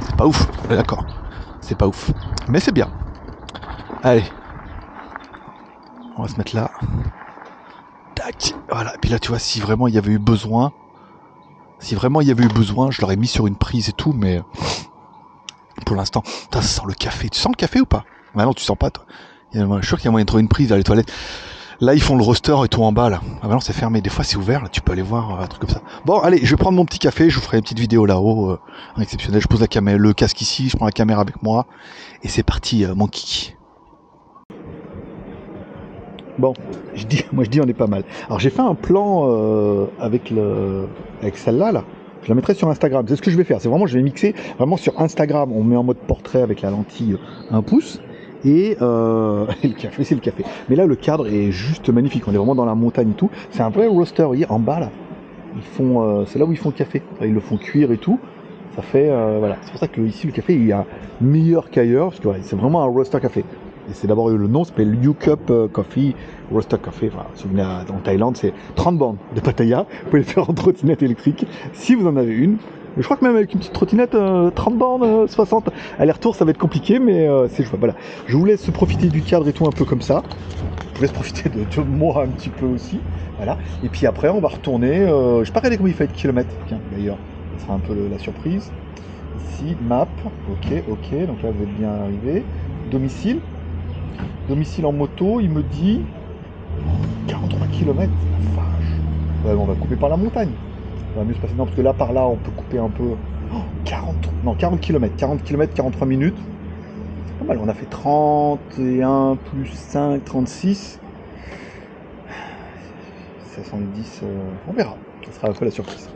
C'est pas ouf, on est d'accord. C'est pas ouf. Mais c'est bien. Allez. On va se mettre là. Tac. Voilà. Et puis là, tu vois, si vraiment il y avait eu besoin... je l'aurais mis sur une prise et tout, mais... Pour l'instant... Putain, ça sent le café. Tu sens le café ou pas? Bah non, tu sens pas, toi. Je suis sûr qu'il y a moyen de trouver une prise dans les toilettes. Là, ils font le roster et tout en bas, là. Ah bah non, c'est fermé. Des fois, c'est ouvert, là. Tu peux aller voir un truc comme ça. Bon, allez, je vais prendre mon petit café. Je vous ferai une petite vidéo là-haut. Exceptionnelle. Je pose la caméra, le casque ici. Je prends la caméra avec moi. Et c'est parti, mon kiki. Bon, moi je dis on est pas mal. Alors j'ai fait un plan avec celle-là, là. Je la mettrai sur Instagram. C'est ce que je vais faire. C'est vraiment, je vais mixer vraiment sur Instagram. On met en mode portrait avec la lentille 1 pouce. Et le café, c'est le café. Mais là, le cadre est juste magnifique. On est vraiment dans la montagne et tout. C'est un vrai roaster. Vous voyez, en bas, là, ils font, c'est là où ils font le café. Là, ils le font cuire et tout. Ça fait, voilà. C'est pour ça que ici, le café, il est meilleur qu'ailleurs. Parce que ouais, c'est vraiment un roaster café. Et c'est d'abord le nom, s'appelle You Cup Coffee, Roaster Café. Enfin, si vous venez en Thaïlande, c'est 30 bornes de Pattaya. Vous pouvez le faire en trottinette électrique si vous en avez une. Je crois que même avec une petite trottinette, 30 bornes, 60, aller-retour, ça va être compliqué, mais c'est jouable. Voilà. Je vous laisse profiter du cadre et tout un peu comme ça. Je vous laisse profiter de moi un petit peu aussi. Voilà. Et puis après, on va retourner. Je n'ai pas regardé combien il fait de kilomètres. Tiens, d'ailleurs, ça sera un peu la surprise. Ici, map. Ok, ok. Donc là, vous êtes bien arrivé. Domicile. Domicile en moto, il me dit 43 km. Vache. Ouais, on va couper par la montagne. Ça va mieux se passer. Non, parce que là, par là, on peut couper un peu. Oh, 40 km. 40 km, 43 minutes. C'est pas mal. On a fait 31 plus 5, 36. 70, on verra. Ça sera un peu la surprise.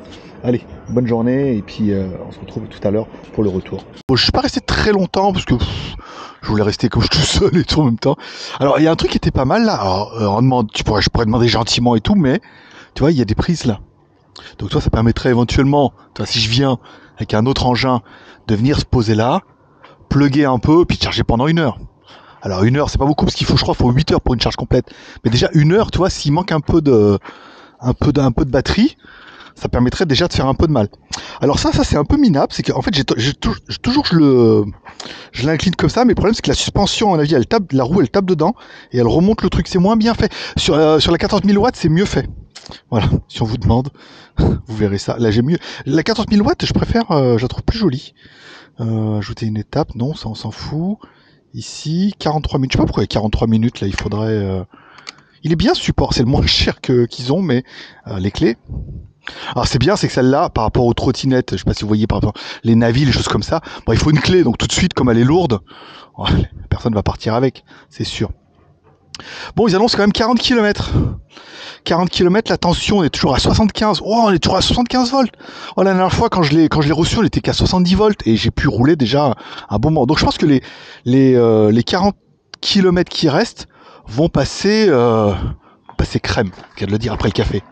Allez, bonne journée et puis on se retrouve tout à l'heure pour le retour. Bon, je suis pas resté très longtemps parce que je voulais rester comme je suis tout seul et tout en même temps. Alors il y a un truc qui était pas mal là. Alors, je pourrais demander gentiment et tout, mais tu vois, il y a des prises là. Donc toi, ça permettrait éventuellement, toi, si je viens avec un autre engin, de venir se poser là, plugger un peu, puis charger pendant 1 heure. Alors 1 heure, c'est pas beaucoup parce qu'il faut, je crois, faut 8 heures pour une charge complète. Mais déjà 1 heure, tu vois, s'il manque un peu de batterie, ça permettrait déjà de faire un peu de mal. Alors ça c'est un peu minable, c'est qu'en fait je l'incline comme ça, mais le problème c'est que la suspension, à mon avis, la roue elle tape dedans et elle remonte le truc. C'est moins bien fait. Sur la 14 000 watts, c'est mieux fait. Voilà, si on vous demande, vous verrez ça. Là j'ai mieux. La 14 000 watts, je préfère, je la trouve plus jolie. Ajouter une étape, non, ça on s'en fout. Ici, 43 minutes. Je sais pas pourquoi il y a 43 minutes là, il faudrait. Il est bien ce support, c'est le moins cher qu'ils ont, mais les clés. Alors c'est bien, c'est que celle-là, par rapport aux trottinettes, je sais pas si vous voyez par exemple les Navi, les choses comme ça, bon, il faut une clé, donc tout de suite, comme elle est lourde, personne va partir avec, c'est sûr. Bon, ils annoncent quand même 40 km. 40 km, la tension, on est toujours à 75. Oh, on est toujours à 75 volts. Oh, la dernière fois, quand je l'ai reçu, on était qu'à 70 volts et j'ai pu rouler déjà un bon moment. Donc je pense que les 40 km qui restent vont passer crème, qu'à de le dire, après le café.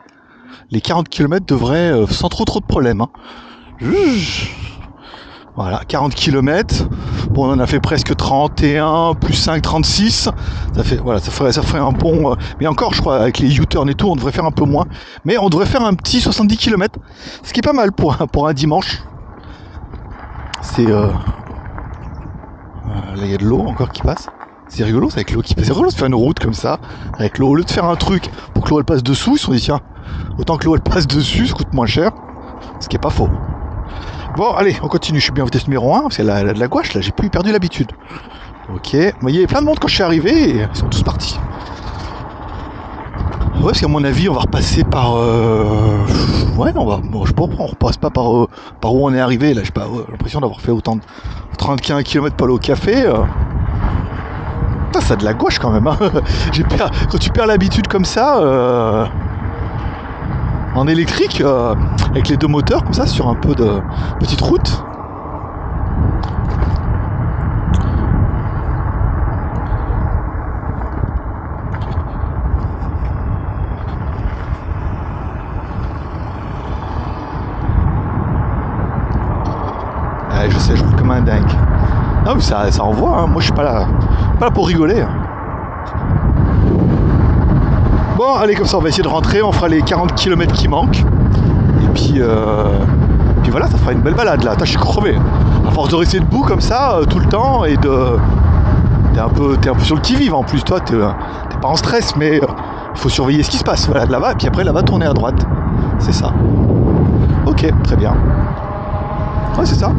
Les 40 km devraient, sans trop de problèmes. Hein. Voilà, 40 km. Bon, on en a fait presque 31, plus 5, 36. Ça ferait un bon... mais encore, je crois, avec les U-turn et tout, on devrait faire un peu moins. Mais on devrait faire un petit 70 km. Ce qui est pas mal pour un dimanche. C'est... là, il y a de l'eau encore qui passe. C'est rigolo, c'est avec l'eau qui passe. C'est rigolo de faire une route comme ça, avec l'eau. Au lieu de faire un truc pour que l'eau elle passe dessous, ils se sont dit, tiens, autant que l'eau elle passe dessus, ça coûte moins cher. Ce qui est pas faux. Bon, allez, on continue. Je suis bien en vitesse numéro 1, parce qu'elle a de la gouache, là, j'ai plus perdu l'habitude. Ok, vous voyez, il y avait plein de monde quand je suis arrivé, et ils sont tous partis. Ouais, parce qu'à mon avis, on va repasser par... Ouais, bon, je sais pas pourquoi on repasse pas par où on est arrivé, là, j'ai pas l'impression d'avoir fait autant de 35 km pour aller au café. Putain, ça a de la gouache quand même, hein. Quand tu perds l'habitude comme ça... En électrique, avec les deux moteurs, comme ça, sur un peu de petite route. Je sais, je roule comme un dingue. Non, mais ça envoie, hein. Moi je suis pas là pour rigoler. Hein. Bon, allez, comme ça, on va essayer de rentrer, on fera les 40 km qui manquent. Et puis voilà, ça fera une belle balade là. Attends, je suis crevé. À force de rester debout comme ça, tout le temps, et t'es un peu sur le qui-vive en plus, toi, t'es pas en stress, mais il faut surveiller ce qui se passe. Voilà, de là-bas, et puis après, là-bas, tourner à droite. C'est ça. Ok, très bien. Ouais, c'est ça.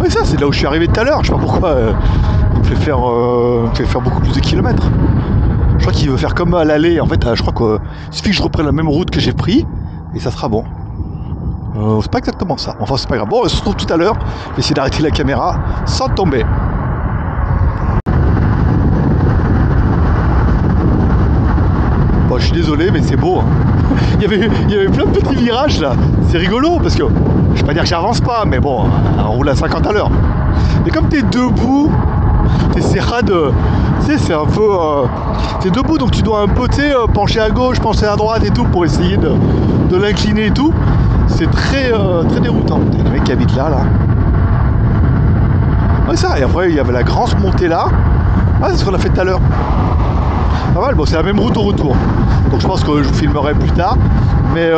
Ouais, ça, c'est là où je suis arrivé tout à l'heure. Je sais pas pourquoi. Il me fait faire beaucoup plus de kilomètres. Je crois qu'il veut faire comme à l'aller. En fait, je crois qu'il suffit que je reprenne la même route que j'ai pris et ça sera bon. C'est pas exactement ça. Enfin, c'est pas grave. Bon, on se retrouve tout à l'heure. Je vais essayer d'arrêter la caméra sans tomber. Bon, je suis désolé, mais c'est beau. Hein. Il y avait plein de petits virages là. C'est rigolo parce que je vais pas dire que j'avance pas, mais bon, on roule à 50 à l'heure. Mais comme t'es debout, t'essaieras de... Tu sais, c'est un peu... t'es debout, donc tu dois un peu, tu sais, pencher à gauche, pencher à droite et tout pour essayer de l'incliner et tout. C'est très déroutant. Il y a des mecs qui habitent là. Ouais, ça. Et après, il y avait la grande montée là. Ouais, c'est ce qu'on a fait tout à l'heure. Pas mal. Bon, c'est la même route au retour. Donc je pense que je vous filmerai plus tard. Mais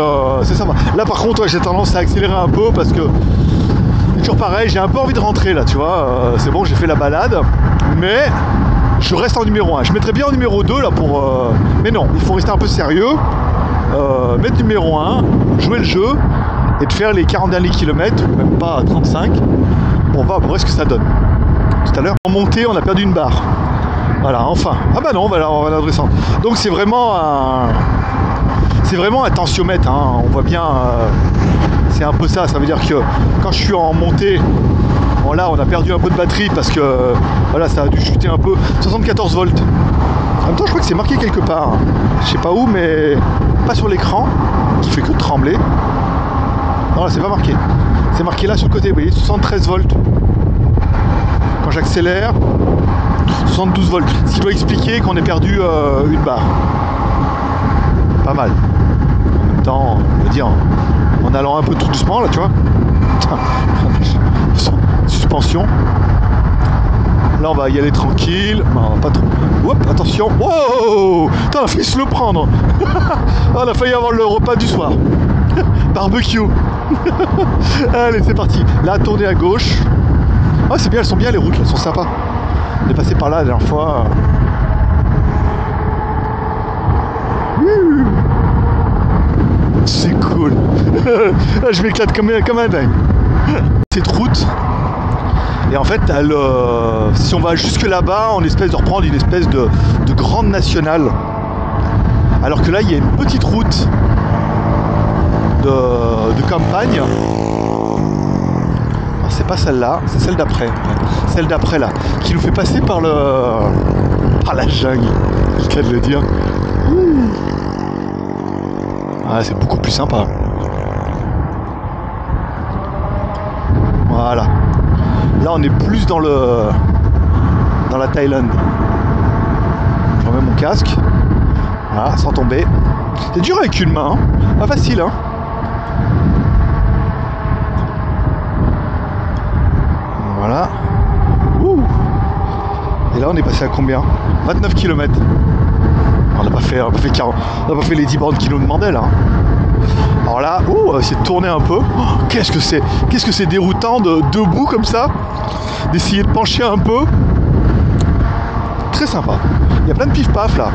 c'est ça. Là, par contre, ouais, j'ai tendance à accélérer un peu parce que c'est toujours pareil. J'ai un peu envie de rentrer là, tu vois. C'est bon, j'ai fait la balade. Mais je reste en numéro 1. Je mettrais bien en numéro 2 là pour... Mais non, il faut rester un peu sérieux. Mettre numéro 1, jouer le jeu et de faire les 40 derniers kilomètres, ou même pas 35, pour voir à peu près ce que ça donne. Tout à l'heure, en montée, on a perdu une barre. Voilà, enfin. Ah bah non, on va la redescendre. Donc c'est vraiment un... C'est vraiment un tensiomètre, hein. On voit bien... c'est un peu ça, ça veut dire que quand je suis en montée, bon là on a perdu un peu de batterie parce que voilà, ça a dû chuter un peu. 74 volts. En même temps je crois que c'est marqué quelque part. Je sais pas où, mais pas sur l'écran, qui fait que de trembler. Non là c'est pas marqué. C'est marqué là sur le côté, vous voyez, 73 volts. Quand j'accélère, 72 volts. Ce qui doit expliquer qu'on ait perdu une barre. Pas mal. En même temps, on va dire, en allant un peu tout doucement là, tu vois. Suspension. Là on va y aller tranquille. Non, pas trop. Hop, attention. Wow, putain, on a failli se le prendre. On a failli avoir le repas du soir. Barbecue. Allez, c'est parti. Là, tournez à gauche. Ah, c'est bien, elles sont bien les routes, elles sont sympas. On est passé par là la dernière fois. C'est cool. Je m'éclate comme un dingue. Cette route. Et en fait, elle, si on va jusque là-bas, on espèce de reprendre une espèce de grande nationale. Alors que là, il y a une petite route de campagne. Alors, c'est pas celle-là, c'est celle d'après. Celle d'après là, qui nous fait passer par la jungle. C'est le cas de le dire. Ah, c'est beaucoup plus sympa. Voilà. Là, on est plus dans la Thaïlande. Je remets mon casque. Voilà, sans tomber. C'est dur avec une main. Hein. Pas facile, hein. Voilà. Ouh. Et là, on est passé à combien? 29 km. On n'a pas fait 40. On n'a pas fait les 10 bornes qu'ils nous demandaient, là. Alors là, on va essayer de tourner un peu. Oh, qu'est-ce que c'est déroutant de debout comme ça, d'essayer de pencher un peu. Très sympa. Il y a plein de pif-paf là.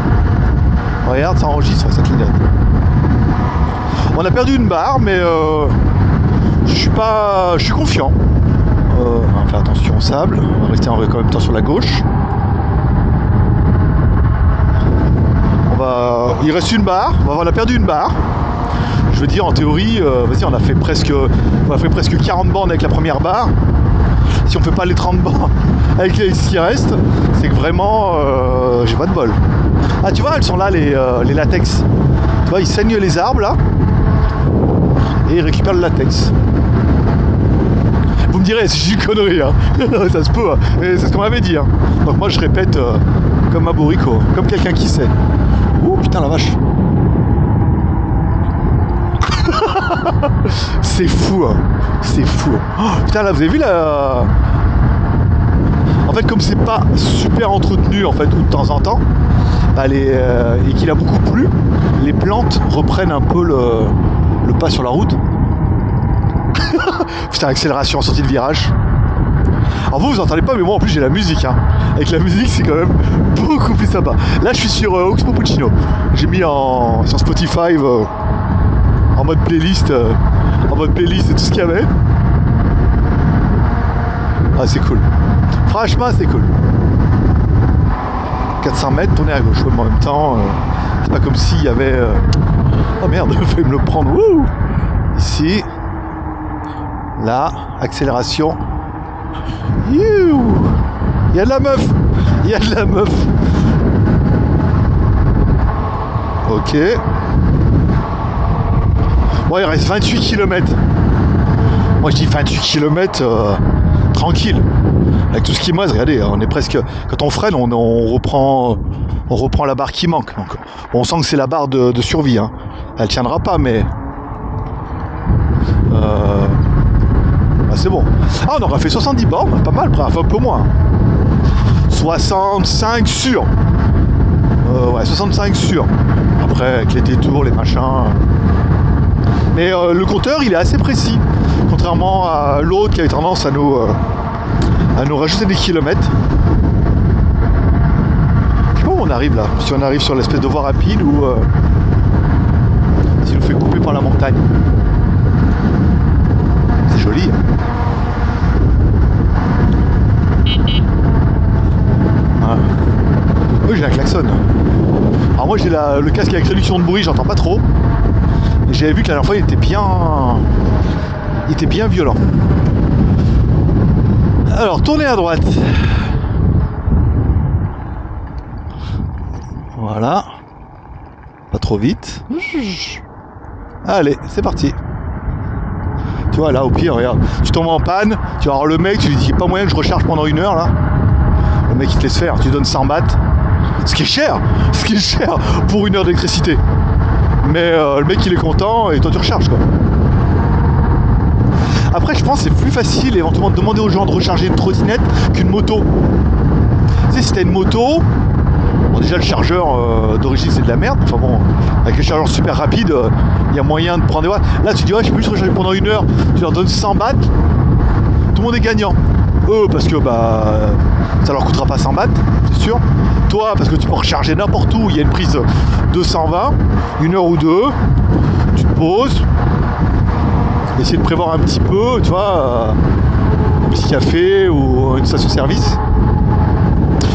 Regarde, ça enregistre cette lunette. On a perdu une barre, mais je suis confiant. On va faire attention au sable. On va rester en même temps sur la gauche. Il reste une barre. On a perdu une barre. Je veux dire, en théorie, vas-y, on a fait presque 40 bornes avec la première barre. Si on fait pas les 30 bornes avec ce qui reste, c'est que vraiment, j'ai pas de bol. Ah, tu vois, elles sont là, les latex. Tu vois, ils saignent les arbres, là, et ils récupèrent le latex. Vous me direz, c'est une connerie, hein. Ça se peut, hein. Et c'est ce qu'on m'avait dit, hein. Donc moi, je répète comme un bourrico, comme quelqu'un qui sait. Ouh, putain, la vache. C'est fou, hein. C'est fou. Oh, putain, là, vous avez vu la... En fait, comme c'est pas super entretenu, en fait, ou de temps en temps, bah, et qu'il a beaucoup plu, les plantes reprennent un peu le pas sur la route. Putain, accélération, sortie de virage. Alors vous entendez pas, mais moi en plus j'ai la musique, hein. Avec la musique c'est quand même beaucoup plus sympa. Là je suis sur Oxmo Puccino. J'ai mis sur Spotify en mode playlist et tout ce qu'il y avait. Ah, c'est cool. Franchement c'est cool. 400 mètres, tourner à gauche, mais en même temps c'est pas comme s'il y avait oh merde, je vais me le prendre. Wouh. Ici. Là, accélération. You. Il y a de la meuf. Il y a de la meuf. Ok. Bon, il reste 28 km. Moi je dis 28 km tranquille. Avec tout ce qui me reste, regardez, on est presque. Quand on freine, on reprend la barre qui manque. Donc, on sent que c'est la barre de survie. Hein. Elle tiendra pas, mais. Ah, c'est bon. Ah, on aura fait 70 bornes, pas mal, enfin un peu moins. 65 sûr. Ouais, 65 sûr. Après, avec les détours, les machins. Mais le compteur, il est assez précis. Contrairement à l'autre qui avait tendance à nous rajouter des kilomètres. on arrive là? Si on arrive sur l'espèce de voie rapide ou s'il nous fait couper par la montagne. C'est joli. Hein. Oui, j'ai un klaxon. Alors moi j'ai le casque avec réduction de bruit, j'entends pas trop. Et j'avais vu que la dernière fois il était bien violent. Alors tournez à droite. Voilà. Pas trop vite. Allez, c'est parti. Tu vois là au pire, regarde, tu tombes en panne, tu vas voir le mec, tu lui dis il n'y a pas moyen que je recharge pendant 1 heure là. Le mec il te laisse faire, tu donnes 100 bahts. Ce qui est cher pour 1 heure d'électricité. Mais le mec il est content et toi tu recharges quoi. Après je pense que c'est plus facile éventuellement de demander aux gens de recharger une trottinette qu'une moto. Tu sais si t'as une moto, bon déjà le chargeur d'origine c'est de la merde, enfin bon, avec les chargeurs super rapides, il y a moyen de prendre des watts. Là tu dis ouais je peux juste recharger pendant 1 heure, tu leur donnes 100 bahts, tout le monde est gagnant. Eux parce que bah ça leur coûtera pas 100 bahts, c'est sûr. Toi parce que tu peux recharger n'importe où, il y a une prise de 120, 1 heure ou 2, tu te poses, essayer de prévoir un petit peu, tu vois, un petit café ou une station-service.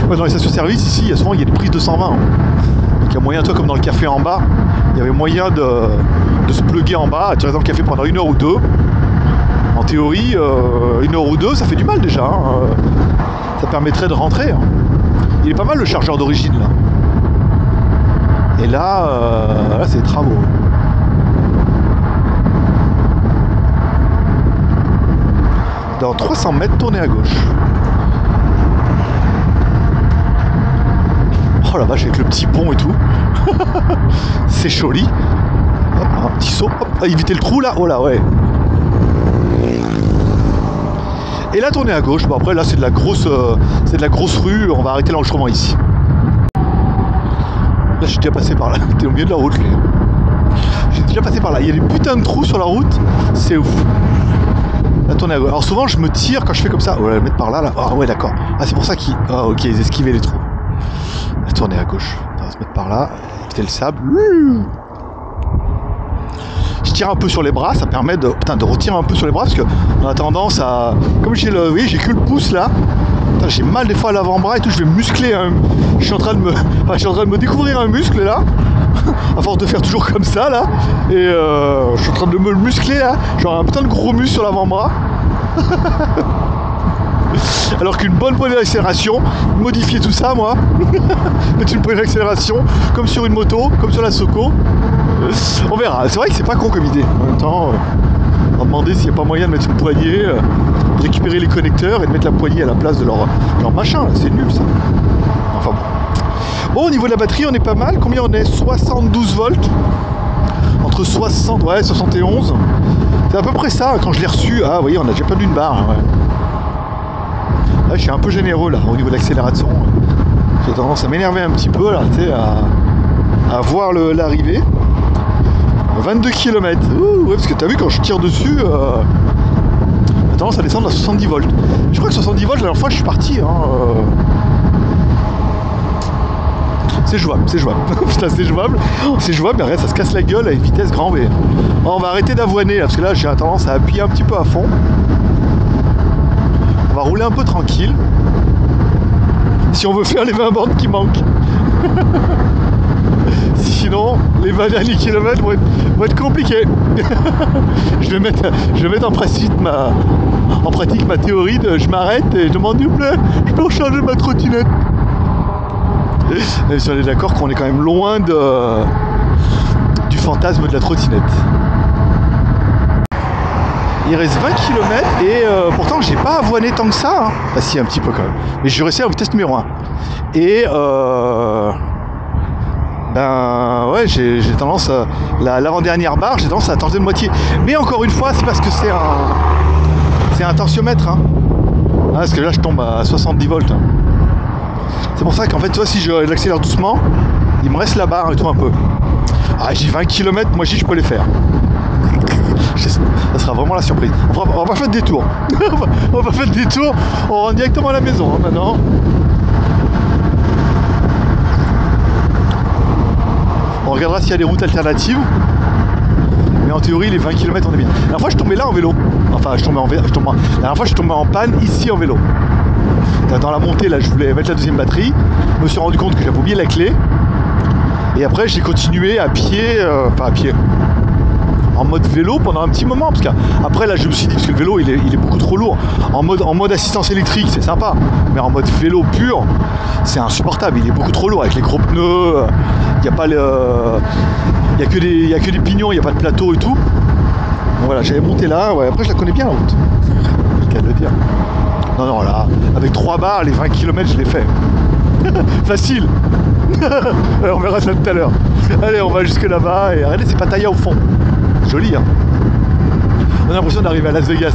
Ouais, dans les stations-service ici, il y a souvent des prises de 120. Donc il y a moyen, toi comme dans le café en bas, il y avait moyen de se plugger en bas, tu restes dans le café pendant 1 heure ou 2. En théorie, 1 heure ou 2, ça fait du mal déjà. Hein. Ça permettrait de rentrer. Hein. Il est pas mal le chargeur d'origine là. Et là, là c'est des travaux. Dans 300 mètres, tournez à gauche. Oh la vache, avec le petit pont et tout. C'est joli. Hop, un petit saut. Hop, éviter le trou là. Oh là, ouais. Et là, tournez à gauche. Bon, après, là, c'est de la grosse rue. On va arrêter l'enregistrement ici. Là, je suis déjà passé par là. T'es au milieu de la route, lui. J'ai déjà passé par là. Il y a des putains de trous sur la route. C'est ouf. Là, tournez à gauche. Alors, souvent, je me tire quand je fais comme ça. On va le mettre par là, là. Ah, ouais, d'accord. Ah, c'est pour ça qu'ils. Ah, ok, ils esquivaient les trous. Là, tournez à gauche. On va se mettre par là. Éviter le sable. Je tire un peu sur les bras, ça permet de retirer un peu sur les bras parce que on a tendance à, comme j'ai le, oui, j'ai que le pouce là, j'ai mal des fois à l'avant-bras et tout, je vais muscler, je suis en train de me découvrir un muscle là, à force de faire toujours comme ça là, et je suis en train de me le muscler là, genre un putain de gros muscle sur l'avant-bras. Alors qu'une bonne poignée d'accélération, modifier tout ça moi, mettre une poignée d'accélération comme sur une moto, comme sur la Soco, on verra. C'est vrai que c'est pas con comme idée. En même temps, on va demander s'il n'y a pas moyen de mettre une poignée, de récupérer les connecteurs et de mettre la poignée à la place de leur machin, c'est nul ça. Enfin bon. Bon, au niveau de la batterie, on est pas mal. Combien on est? 72 volts. Entre 60, ouais, 71. C'est à peu près ça quand je l'ai reçu. Ah, vous voyez, on a déjà perdu une barre. Ouais. Là, je suis un peu généreux là, au niveau de l'accélération. J'ai tendance à m'énerver un petit peu là, tu sais, à voir l'arrivée. 22 km. Ouh, ouais, parce que t'as vu quand je tire dessus, j'ai tendance à descendre à 70 volts. Je crois que 70 volts, la dernière fois, je suis parti. Hein, c'est jouable, c'est jouable. Putain, c'est jouable. C'est jouable, mais rien, ça se casse la gueule à une vitesse grand V. Alors, on va arrêter d'avoiner là, parce que là, j'ai tendance à appuyer un petit peu à fond. On va rouler un peu tranquille. Si on veut faire les 20 bornes qui manquent. Sinon, les 20 derniers kilomètres vont être compliqués. je vais mettre en pratique ma théorie de je m'arrête et je demande s'il vous plaît, je peux recharger ma trottinette. Même si on est d'accord qu'on est quand même loin du fantasme de la trottinette. Il reste 20 km et pourtant j'ai pas avoiné tant que ça. Hein. Ah si, un petit peu quand même. Mais je suis resté à la vitesse numéro 1. Et ben ouais, j'ai tendance l'avant-dernière barre, j'ai tendance à tenter de moitié. Mais encore une fois, c'est parce que c'est un tensiomètre. Hein. Ah, parce que là je tombe à 70 volts. Hein. C'est pour ça qu'en fait, toi, si j'accélère doucement, il me reste la barre et tout un peu. Ah, j'ai 20 km, moi je peux les faire. Ça sera vraiment la surprise. On va pas faire de détour. On va pas faire de détour, on rentre directement à la maison hein, maintenant. regardera s'il y a des routes alternatives. Mais en théorie, les 20 km, on est bien. La dernière fois, je tombais là en vélo. Enfin, la dernière fois, je tombais en panne ici en vélo. Dans la montée, là, je voulais mettre la deuxième batterie. Je me suis rendu compte que j'avais oublié la clé. Et après, j'ai continué à pied, en mode vélo pendant un petit moment. Parce qu'après, là, je me suis dit, parce que le vélo, il est beaucoup trop lourd. En mode assistance électrique, c'est sympa. Mais en mode vélo pur, c'est insupportable. Il est beaucoup trop lourd avec les gros pneus. Il n'y a pas il y a que des pignons, il n'y a pas de plateau et tout. Donc voilà, j'avais monté là, ouais, après je la connais bien la route. C'est le cas de le dire. Non, là, avec 3 barres, les 20 km, je l'ai fait. Facile. On verra ça tout à l'heure. Allez, on va jusque là-bas, et regardez, c'est Pattaya au fond. Joli, hein. On a l'impression d'arriver à Las Vegas.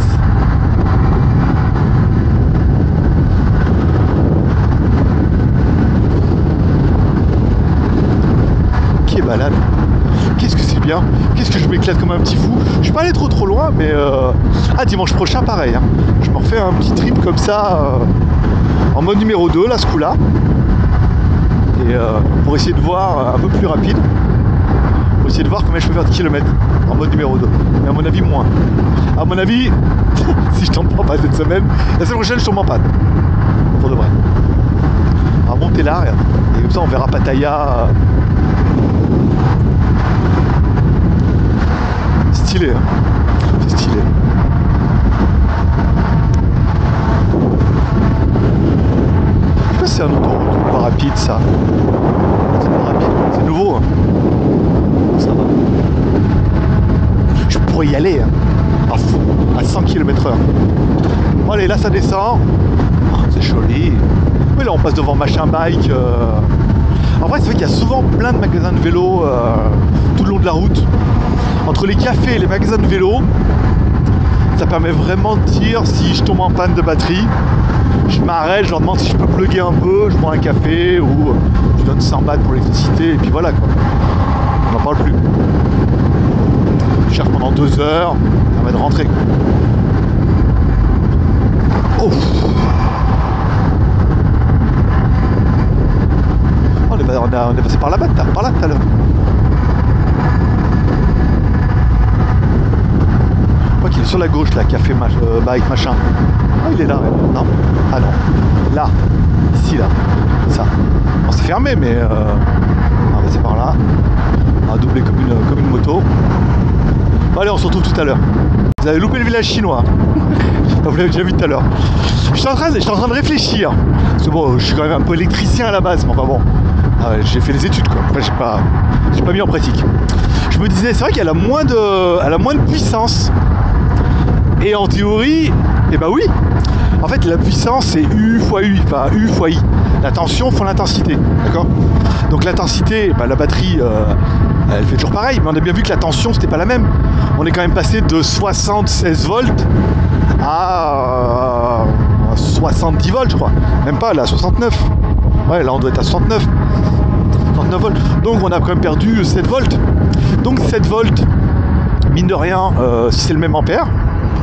Qui est balade. Qu'est-ce que c'est bien, qu'est-ce que je m'éclate comme un petit fou. Je suis pas allé trop loin, mais dimanche prochain pareil, hein. Je me refais un petit trip comme ça en mode numéro 2 là, ce coup là, et pour essayer de voir un peu plus rapide, pour essayer de voir combien je peux faire de kilomètres en mode numéro 2, mais à mon avis moins. À mon avis, si je tombe pas en panne cette semaine, la semaine prochaine je tombe en panne pour de vrai. On va monter là et comme ça on verra Pattaya. Stylé, hein. C'est stylé. Je sais pas si c'est un autoroute pas rapide ça. C'est pas rapide, c'est nouveau. Hein. Ça va. Je pourrais y aller hein. À fond, à 100 km/h. Bon allez, là ça descend. Oh, c'est joli. Oui là on passe devant Machin Bike. En vrai c'est vrai qu'il y a souvent plein de magasins de vélo tout le long de la route. Entre les cafés et les magasins de vélo, ça permet vraiment de dire si je tombe en panne de batterie, je m'arrête, je leur demande si je peux plugger un peu, je prends un café ou je donne 100 bahts pour l'électricité et puis voilà quoi. On n'en parle plus. Je cherche pendant 2 heures, ça va de rentrer. Oh, on est passé par là-bas, par là tout à l'heure. Je crois qu'il est sur la gauche là, café bike machin. Ah il est là, ouais. Non. Ah non. Là. Ici là. Ça. Bon, c'est fermé mais on va passer par là. On va doubler comme une moto. Bon, allez on se retrouve tout à l'heure. Vous avez loupé le village chinois. Vous l'avez déjà vu tout à l'heure. Je suis en train de réfléchir. Parce que bon, je suis quand même un peu électricien à la base, mais enfin bon. J'ai fait les études quoi. Après j'ai pas mis en pratique. Je me disais, c'est vrai qu'elle a moins de puissance. Et en théorie, eh ben oui. En fait, la puissance c'est U fois U, enfin U fois I. La tension fois l'intensité, d'accord. Donc l'intensité, bah, la batterie, elle fait toujours pareil, mais on a bien vu que la tension c'était pas la même. On est quand même passé de 76 volts à 70 volts, je crois. Même pas là, 69. Ouais, là on doit être à 69 volts. Donc on a quand même perdu 7 volts. Donc 7 volts, mine de rien, si c'est le même ampère,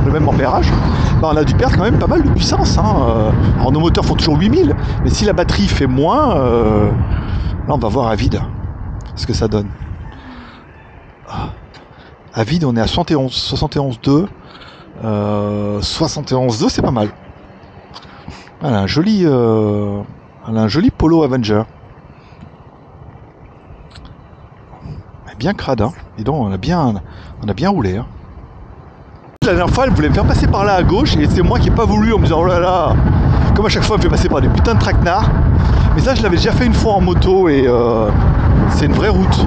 le même ampérage, bah on a dû perdre quand même pas mal de puissance. Hein. Alors nos moteurs font toujours 8000, mais si la batterie fait moins, là on va voir à vide ce que ça donne. À vide on est à 71,2. 71,2 c'est pas mal. Elle a un joli Polo Avenger. Bien crade, hein. Dis donc, on a bien roulé. Hein. La dernière fois, elle voulait me faire passer par là à gauche et c'est moi qui n'ai pas voulu en me disant oh là là. Comme à chaque fois, elle me fait passer par des putains de traquenards. Mais ça, je l'avais déjà fait une fois en moto et c'est une vraie route.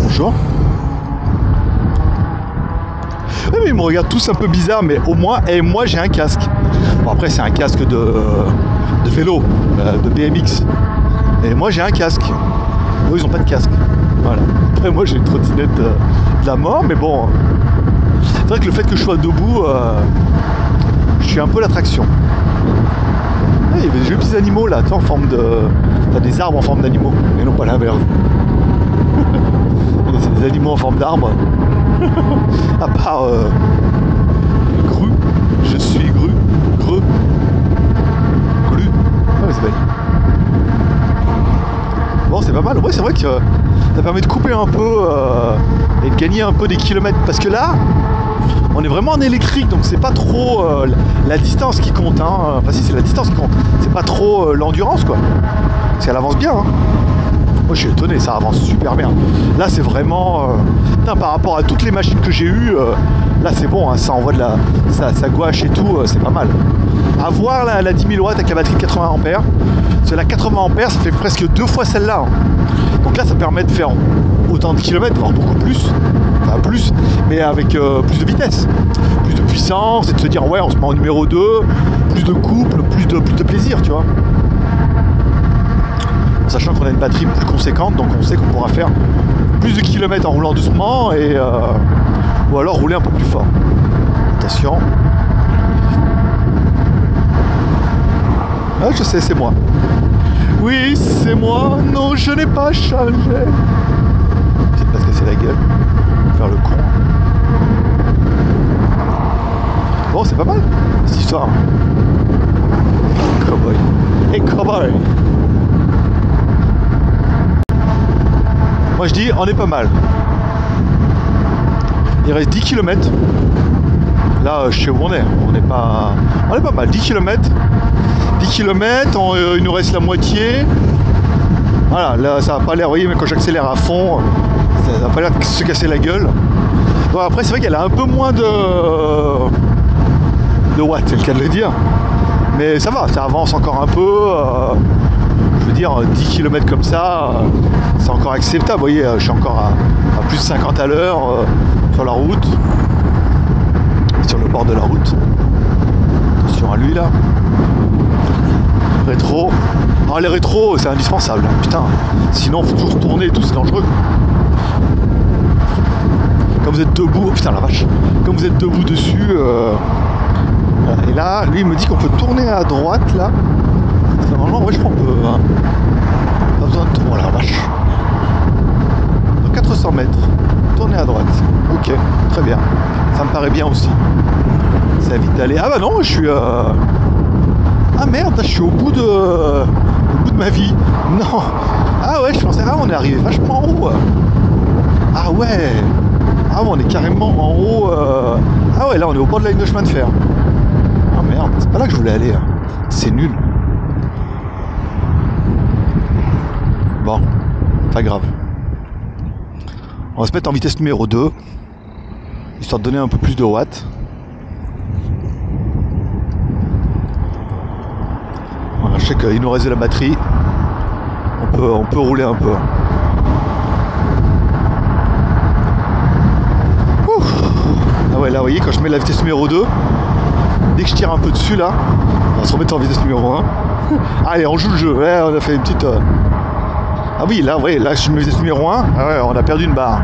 Bonjour. Oui, mais ils me regardent tous un peu bizarre, mais au moins, et moi j'ai un casque. Bon, après, c'est un casque de vélo, de BMX. Et moi j'ai un casque. Eux ils ont pas de casque. Voilà. Après moi j'ai une trottinette de la mort, mais bon. C'est vrai que le fait que je sois debout, je suis un peu l'attraction. Il y avait des jolis petits animaux là, en forme de. T'as des arbres en forme d'animaux, et non pas l'inverse. C'est des animaux en forme d'arbres. À part Gru. Je suis Gru. Gru. Ah mais c'est belle. Bon, c'est pas mal. Ouais, c'est vrai que ça permet de couper un peu et de gagner un peu des kilomètres. Parce que là, on est vraiment en électrique, donc c'est pas trop la distance qui compte. Hein. Enfin, si, c'est la distance qui compte. C'est pas trop l'endurance, quoi. Parce qu'elle avance bien. Hein. Moi, je suis étonné, ça avance super bien. Là, c'est vraiment... par rapport à toutes les machines que j'ai eues, là, c'est bon. Hein, ça envoie de la... Ça gouache et tout, c'est pas mal. À voir la 10 000 watts avec la batterie de 80 ampères. Parce que la 80 ampères, ça fait presque 2 fois celle-là. Hein. Donc là, ça permet de faire autant de kilomètres, voire beaucoup plus. Enfin, plus, mais avec plus de vitesse, plus de puissance, et de se dire, ouais, on se met en numéro 2, plus de couple, plus de plaisir, tu vois. En sachant qu'on a une batterie plus conséquente, donc on sait qu'on pourra faire plus de kilomètres en roulant doucement, et ou alors rouler un peu plus fort. Attention. Ah, je sais, c'est moi. Oui, c'est moi. Non, je n'ai pas changé. J'ai pas se casser la gueule. Faire le con. Bon, c'est pas mal, cette histoire. Cowboy. Et cowboy. Moi, je dis, on est pas mal. Il reste 10 km. Là, je sais où on est. On est pas mal. 10 km. 10 km, il nous reste la moitié. Voilà, là ça va pas l'air, vous voyez, mais quand j'accélère à fond, ça va pas l'air de se casser la gueule. Bon, après, c'est vrai qu'elle a un peu moins de watts, c'est le cas de le dire. Mais ça va, ça avance encore un peu. Je veux dire, 10 km comme ça, c'est encore acceptable. Vous voyez, je suis encore à plus de 50 à l'heure sur la route. Sur le bord de la route. Attention à lui là. Rétro. Ah, les rétros, c'est indispensable. Putain. Sinon, faut toujours tourner et tout, c'est dangereux. Quand vous êtes debout, oh, putain la vache. Quand vous êtes debout dessus, voilà. Et là, lui, il me dit qu'on peut tourner à droite là. Normalement, ouais, je crois qu'on peut. Hein. Pas besoin de tourner. Oh la vache. Donc 400 mètres. Tourner à droite. Ok, très bien. Ça me paraît bien aussi. Ça évite d'aller. Ah bah non, je suis. Ah merde, je suis au bout de ma vie. Non. Ah ouais, je pensais, on est arrivé vachement en haut. Ah ouais. Ah ouais, on est carrément en haut. Ah ouais, là on est au bord de la ligne de chemin de fer. Ah merde, c'est pas là que je voulais aller. Hein. C'est nul. Bon, pas grave. On va se mettre en vitesse numéro 2. Histoire de donner un peu plus de watts. Voilà, je sais qu'il nous reste de la batterie. On peut rouler un peu. Ouf. Ah ouais, là, vous voyez, quand je mets la vitesse numéro 2, dès que je tire un peu dessus, là, on va se remettre en vitesse numéro 1. Allez, on joue le jeu. Ouais, on a fait une petite... Ah oui, là, ouais, là, je mets vitesse numéro 1. Ah ouais, on a perdu une barre.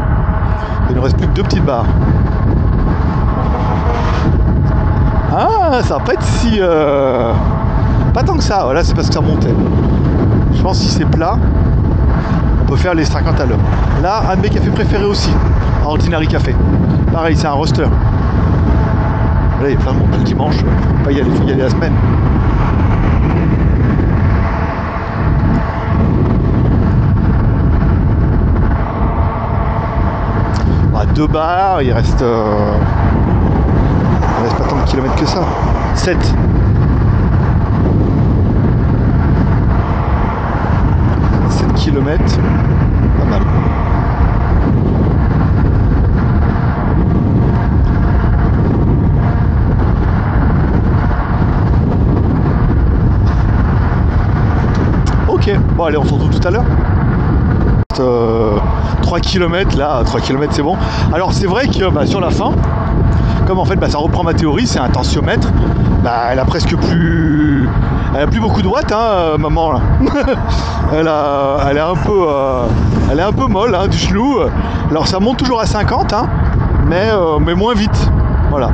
Il nous reste plus que 2 petites barres. Ah, ça va pas être si... Pas tant que ça, voilà, c'est parce que ça montait. Je pense que si c'est plat, on peut faire les 50 à l'heure. Là, un de mes cafés préférés aussi, Ordinary Café. Pareil, c'est un roaster. Là, il y a plein de monde le dimanche, faut pas y aller, faut y aller la semaine. Bah, 2 barres, il reste pas tant de kilomètres que ça. 7. Kilomètres, pas mal. Ok, bon allez, on se retrouve tout à l'heure. 3 km là, 3 km c'est bon. Alors c'est vrai que sur la fin, comme en fait ça reprend ma théorie, c'est un tensiomètre, elle a presque plus... Elle a plus beaucoup de watts, hein, maman là. elle est un peu molle, hein, du chelou. Alors ça monte toujours à 50, hein, mais moins vite. Voilà.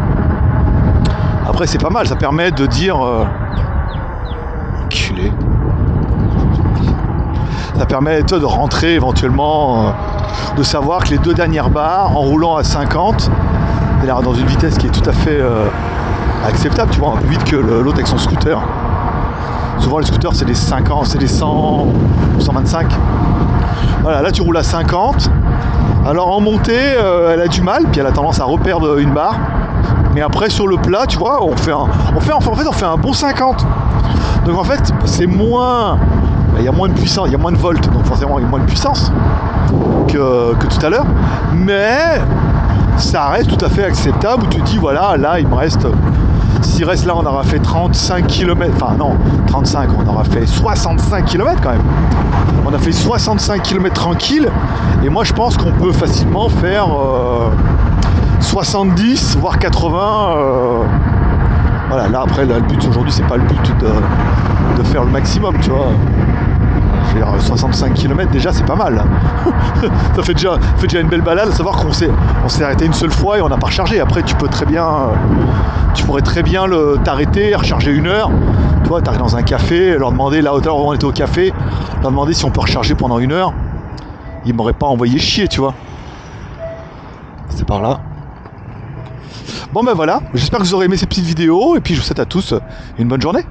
Après c'est pas mal, ça permet de dire... Enculé. Ça permet de rentrer éventuellement, de savoir que les 2 dernières barres, en roulant à 50, elle est dans une vitesse qui est tout à fait acceptable, tu vois, un peu vite que l'autre avec son scooter. Souvent les scooters c'est des 50, c'est des 100, 125. Voilà, là tu roules à 50. Alors en montée, elle a du mal, puis elle a tendance à reperdre une barre. Mais après sur le plat, tu vois, on fait un bon 50. Donc en fait, c'est moins... Il y a moins de puissance, il y a moins de volts, donc forcément il y a moins de puissance que tout à l'heure. Mais ça reste tout à fait acceptable où tu te dis voilà, là il me reste... S'il reste là, on aura fait 35 km, enfin non, 35, on aura fait 65 km quand même. On a fait 65 km tranquille, et moi je pense qu'on peut facilement faire 70, voire 80. Voilà, là après, là, le but aujourd'hui, c'est pas le but de faire le maximum, tu vois. Faire 65 km déjà, c'est pas mal. Ça fait déjà une belle balade, à savoir qu'on s'est arrêté une seule fois et on n'a pas rechargé. Après, tu pourrais très bien t'arrêter, recharger 1 heure. Tu vois, t'arrives dans un café, leur demander, là, où on était au café, leur demander si on peut recharger pendant 1 heure. Ils m'auraient pas envoyé chier, tu vois. C'est par là. Bon ben voilà, j'espère que vous aurez aimé ces petites vidéos et puis je vous souhaite à tous une bonne journée.